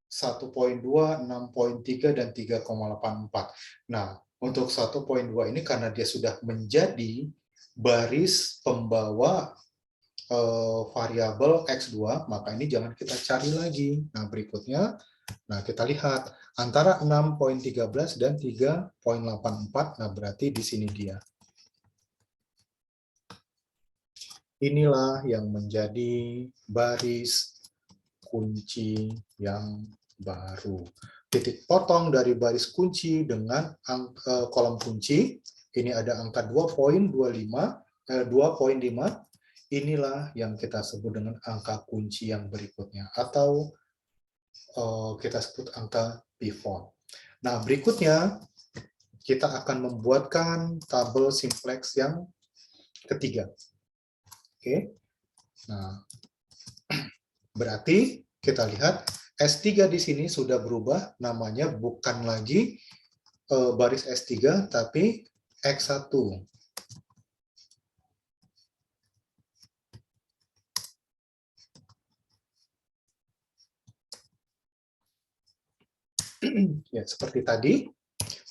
Speaker 1: 1.2, 6.3, dan 3,84. Nah, untuk 1.2 ini karena dia sudah menjadi baris pembawa variabel X2, maka ini jangan kita cari lagi. Nah, berikutnya, nah kita lihat antara 6.13 dan 3.84, nah berarti di sini dia. Inilah yang menjadi baris kunci yang baru. Titik potong dari baris kunci dengan kolom kunci, ini ada angka 2.5, inilah yang kita sebut dengan angka kunci yang berikutnya, atau kita sebut angka pivot. Nah, berikutnya kita akan membuatkan tabel simplex yang ketiga. Oke. Nah, berarti kita lihat S3 di sini sudah berubah namanya, bukan lagi baris S3 tapi X1. Ya, seperti tadi,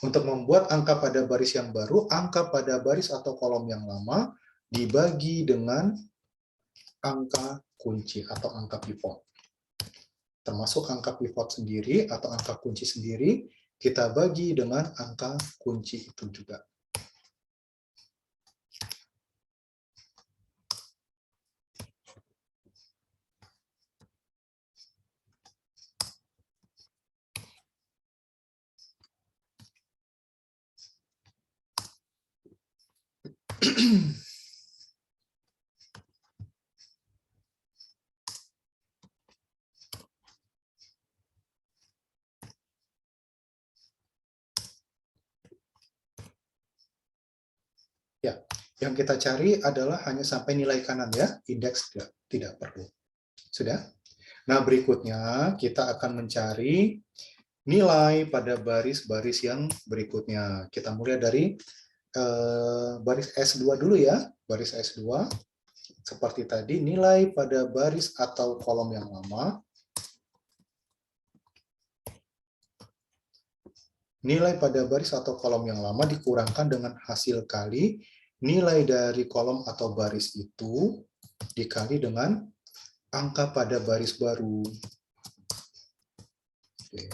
Speaker 1: untuk membuat angka pada baris yang baru, angka pada baris atau kolom yang lama dibagi dengan angka kunci atau angka pivot. termasuk angka pivot sendiri atau angka kunci sendiri, kita bagi dengan angka kunci itu juga. Ya, yang kita cari adalah hanya sampai nilai kanan ya, indeks tidak perlu. Sudah? Nah, berikutnya kita akan mencari nilai pada baris-baris yang berikutnya. Kita mulai dari baris S2 dulu ya, baris S2. Seperti tadi, nilai pada baris atau kolom yang lama, nilai pada baris atau kolom yang lama dikurangkan dengan hasil kali nilai dari kolom atau baris itu dikali dengan angka pada baris baru. Oke.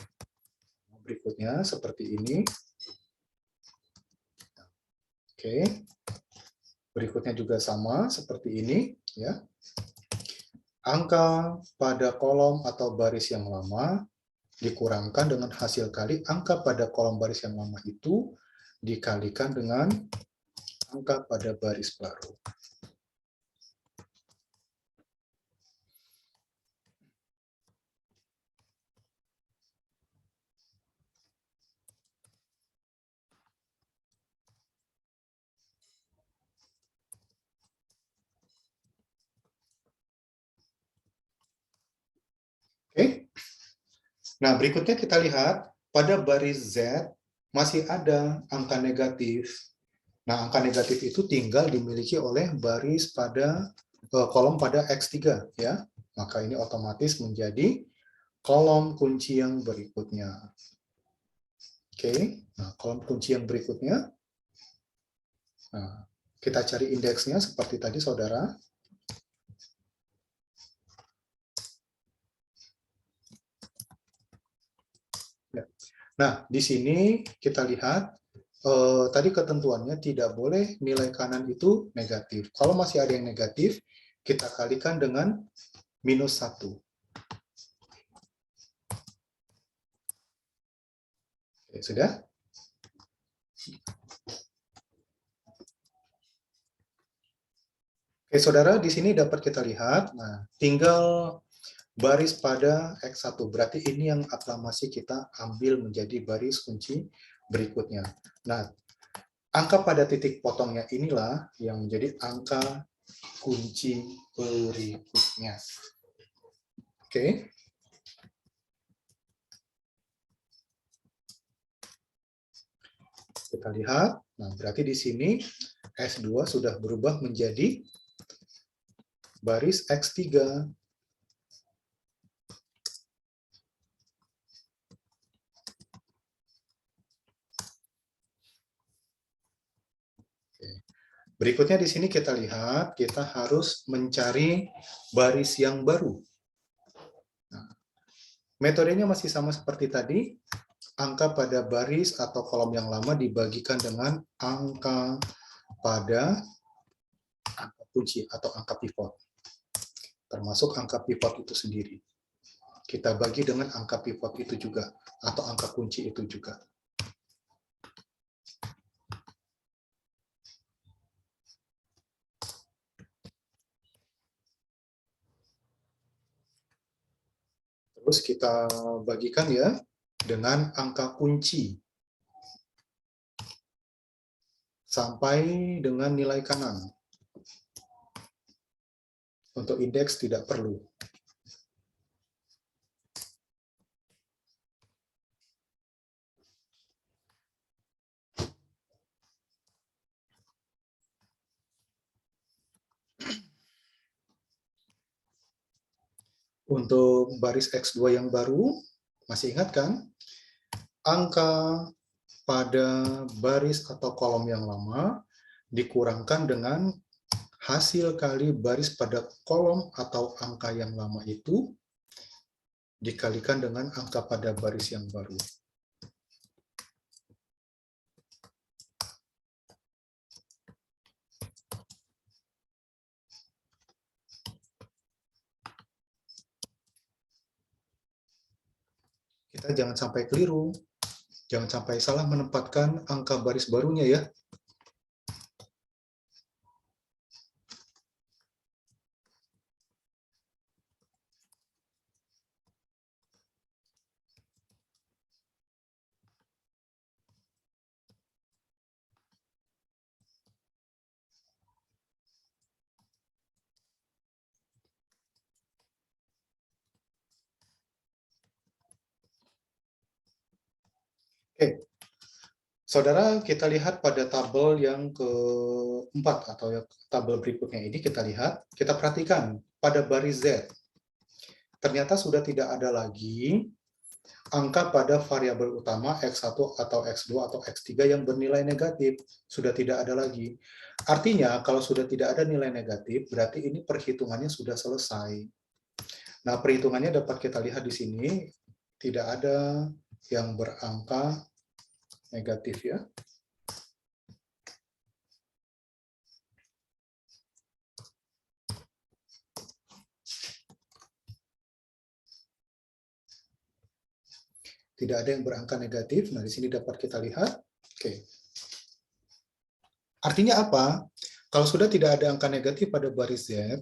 Speaker 1: Berikutnya seperti ini. Oke. Berikutnya juga sama seperti ini ya. Angka pada kolom atau baris yang lama dikurangkan dengan hasil kali angka pada kolom baris yang lama itu dikalikan dengan angka pada baris baru. Oke. Nah, berikutnya kita lihat pada baris Z masih ada angka negatif. Nah, angka negatif itu tinggal dimiliki oleh baris pada kolom pada X3 ya. Maka ini otomatis menjadi kolom kunci yang berikutnya. Oke. Nah, kolom kunci yang berikutnya. Nah, kita cari indeksnya seperti tadi, Saudara. Nah, di sini kita lihat tadi ketentuannya tidak boleh nilai kanan itu negatif. Kalau masih ada yang negatif, kita kalikan dengan -1. Oke, sudah? Oke, Saudara, di sini dapat kita lihat, nah, tinggal baris pada X1. Berarti ini yang aklamasi kita ambil menjadi baris kunci berikutnya. Nah, angka pada titik potongnya inilah yang menjadi angka kunci berikutnya. Oke. Kita lihat, nah berarti di sini S2 sudah berubah menjadi baris X3. Berikutnya di sini kita lihat, kita harus mencari baris yang baru. Nah, metodenya masih sama seperti tadi, angka pada baris atau kolom yang lama dibagikan dengan angka pada angka kunci atau angka pivot, termasuk angka pivot itu sendiri. Kita bagi dengan angka pivot itu juga, atau angka kunci itu juga. Terus kita bagikan ya dengan angka kunci sampai dengan nilai kanan. Untuk indeks tidak perlu. Untuk baris X2 yang baru, masih ingat kan? Angka pada baris atau kolom yang lama dikurangkan dengan hasil kali baris pada kolom atau angka yang lama itu dikalikan dengan angka pada baris yang baru. Kita jangan sampai keliru, jangan sampai salah menempatkan angka baris barunya ya. Oke, saudara, kita lihat pada tabel yang keempat atau tabel berikutnya ini kita lihat, kita perhatikan pada baris Z. Ternyata sudah tidak ada lagi angka pada variabel utama X1 atau X2 atau X3 yang bernilai negatif. Sudah tidak ada lagi. Artinya, kalau sudah tidak ada nilai negatif, berarti ini perhitungannya sudah selesai. Nah, perhitungannya dapat kita lihat di sini, tidak ada yang berangka negatif ya. Tidak ada yang berangka negatif. Nah, di sini dapat kita lihat. Oke. Artinya apa? Kalau sudah tidak ada angka negatif pada baris Z,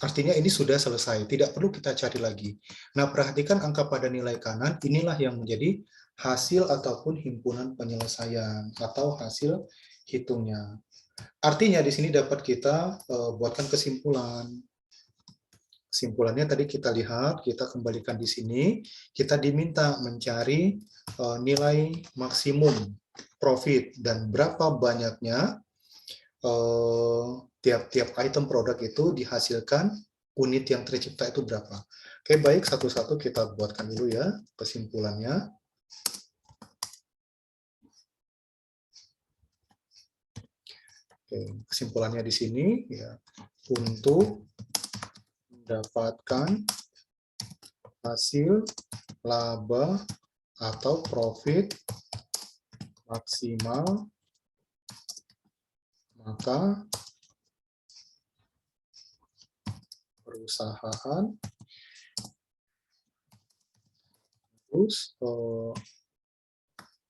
Speaker 1: artinya ini sudah selesai. Tidak perlu kita cari lagi. Nah, perhatikan angka pada nilai kanan. Inilah yang menjadi hasil ataupun himpunan penyelesaian atau hasil hitungnya. Artinya di sini dapat kita buatkan kesimpulan. Kesimpulannya tadi kita lihat, kita kembalikan di sini, kita diminta mencari nilai maksimum profit dan berapa banyaknya tiap-tiap item produk itu dihasilkan, unit yang tercipta itu berapa. Oke, baik, satu-satu kita buatkan dulu ya kesimpulannya. Oke, kesimpulannya di sini ya, untuk mendapatkan hasil laba atau profit maksimal, maka perusahaan harus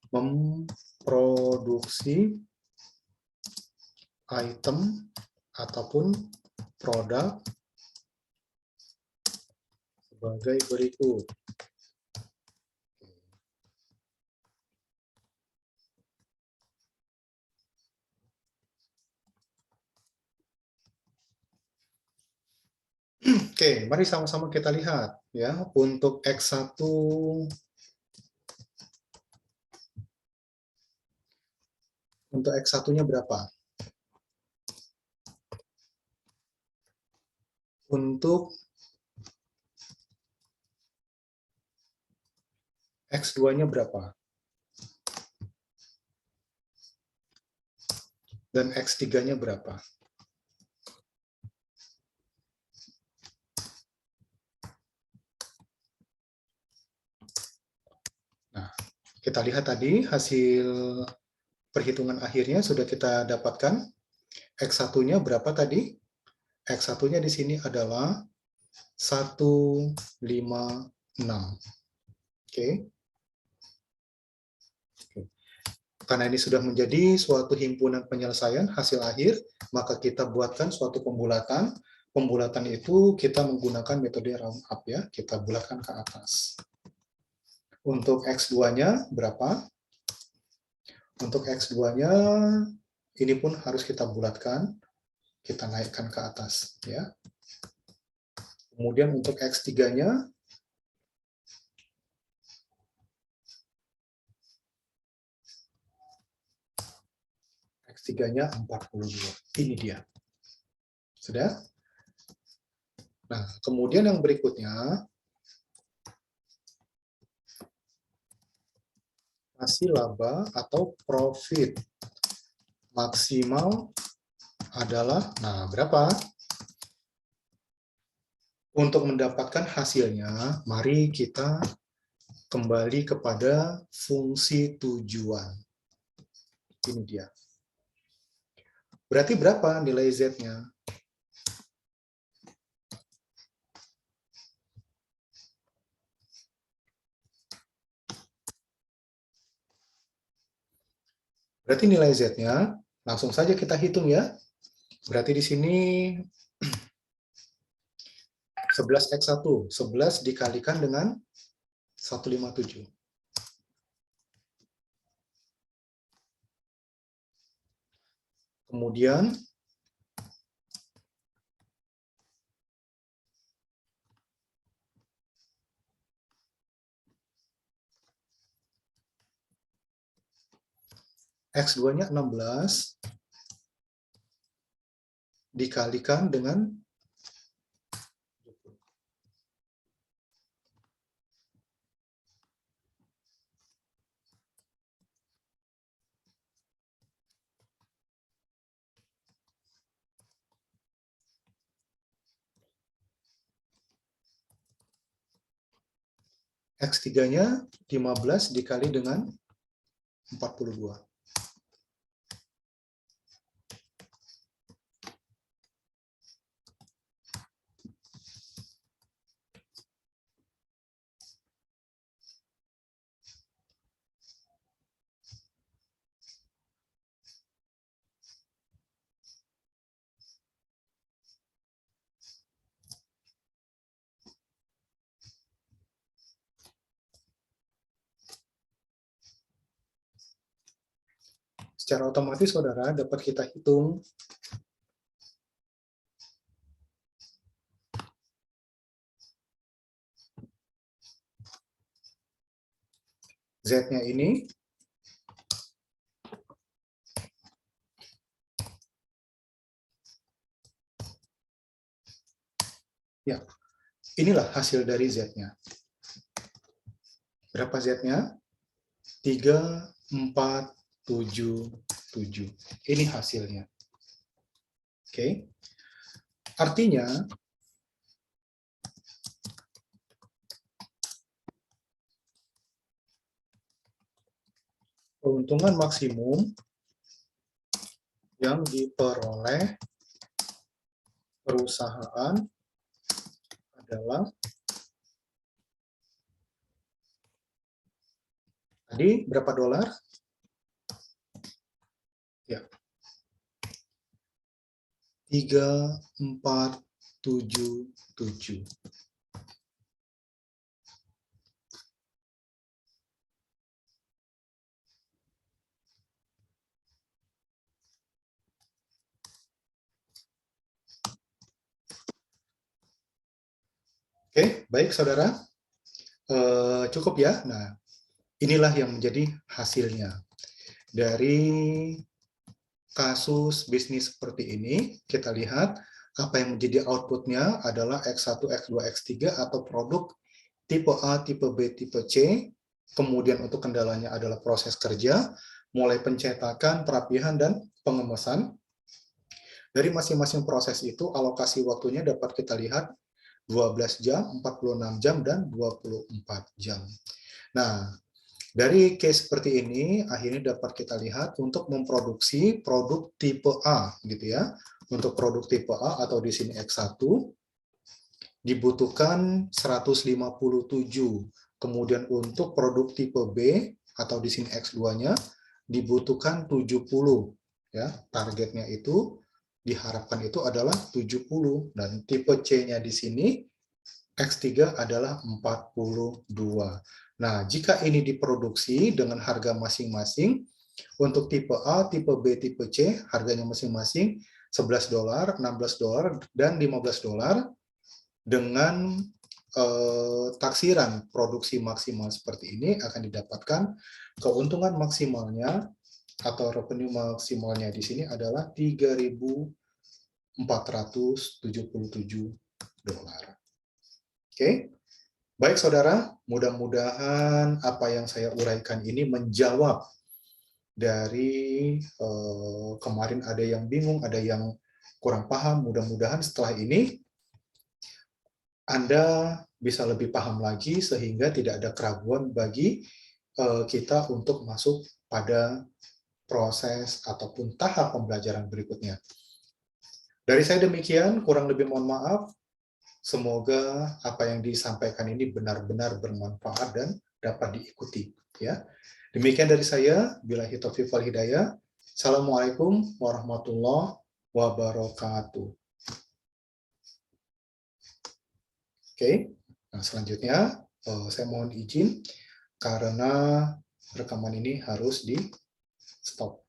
Speaker 1: memproduksi item ataupun produk sebagai berikut. Oke, mari sama-sama kita lihat ya untuk X1 untuk X1-nya berapa? Untuk X2-nya berapa? Dan X3-nya berapa? Nah, kita lihat tadi hasil perhitungan akhirnya sudah kita dapatkan. X1-nya berapa tadi? X1-nya di sini adalah 156. Oke. Karena ini sudah menjadi suatu himpunan penyelesaian hasil akhir, maka kita buatkan suatu pembulatan. Pembulatan itu kita menggunakan metode round up ya, kita bulatkan ke atas. Untuk X2-nya berapa? Untuk X2-nya ini pun harus kita bulatkan, kita naikkan ke atas ya. Kemudian untuk X3-nya X3-nya 42. Ini dia. Sudah? Nah, kemudian yang berikutnya hasil laba atau profit maksimal adalah, nah berapa? Untuk mendapatkan hasilnya, mari kita kembali kepada fungsi tujuan. Ini dia. Berarti berapa nilai Z-nya? Berarti nilai Z-nya, langsung saja kita hitung ya. Berarti di sini 11x1, 11 dikalikan dengan 157. Kemudian X2-nya 16 dikalikan dengan X3-nya 15 dikali dengan 42. Secara otomatis, saudara, dapat kita hitung Z-nya ini ya, inilah hasil dari Z-nya. Berapa Z-nya? 3, 4, 7, 7. Ini hasilnya. Oke. Artinya, keuntungan maksimum yang diperoleh perusahaan adalah tadi berapa dolar? Ya. 3, 4, 7, 7. Oke, baik saudara. Cukup ya. Nah, inilah yang menjadi hasilnya. Dari kasus bisnis seperti ini, kita lihat apa yang menjadi outputnya adalah X1, X2, X3 atau produk tipe A, tipe B, tipe C. Kemudian untuk kendalanya adalah proses kerja, mulai pencetakan, perapihan, dan pengemesan. Dari masing-masing proses itu, alokasi waktunya dapat kita lihat 12 jam, 46 jam, dan 24 jam. Nah, dari case seperti ini, akhirnya dapat kita lihat untuk memproduksi produk tipe A, gitu ya. Untuk produk tipe A atau di sini X1, dibutuhkan 157. Kemudian untuk produk tipe B atau di sini X2-nya, dibutuhkan 70. Ya, targetnya itu diharapkan itu adalah 70. Dan tipe C-nya di sini X3 adalah 42. Nah, jika ini diproduksi dengan harga masing-masing, untuk tipe A, tipe B, tipe C, harganya masing-masing $11, $16, dan $15 dengan taksiran produksi maksimal seperti ini akan didapatkan keuntungan maksimalnya atau revenue maksimalnya di sini adalah $3.477. Oke, baik saudara, mudah-mudahan apa yang saya uraikan ini menjawab dari kemarin ada yang bingung, ada yang kurang paham. Mudah-mudahan setelah ini Anda bisa lebih paham lagi sehingga tidak ada keraguan bagi kita untuk masuk pada proses ataupun tahap pembelajaran berikutnya. Dari saya demikian, kurang lebih mohon maaf. Semoga apa yang disampaikan ini benar-benar bermanfaat dan dapat diikuti. Ya, demikian dari saya. Billahi taufiq wal hidayah. Assalamualaikum warahmatullahi wabarakatuh. Oke, nah selanjutnya saya mohon izin karena rekaman ini harus di stop.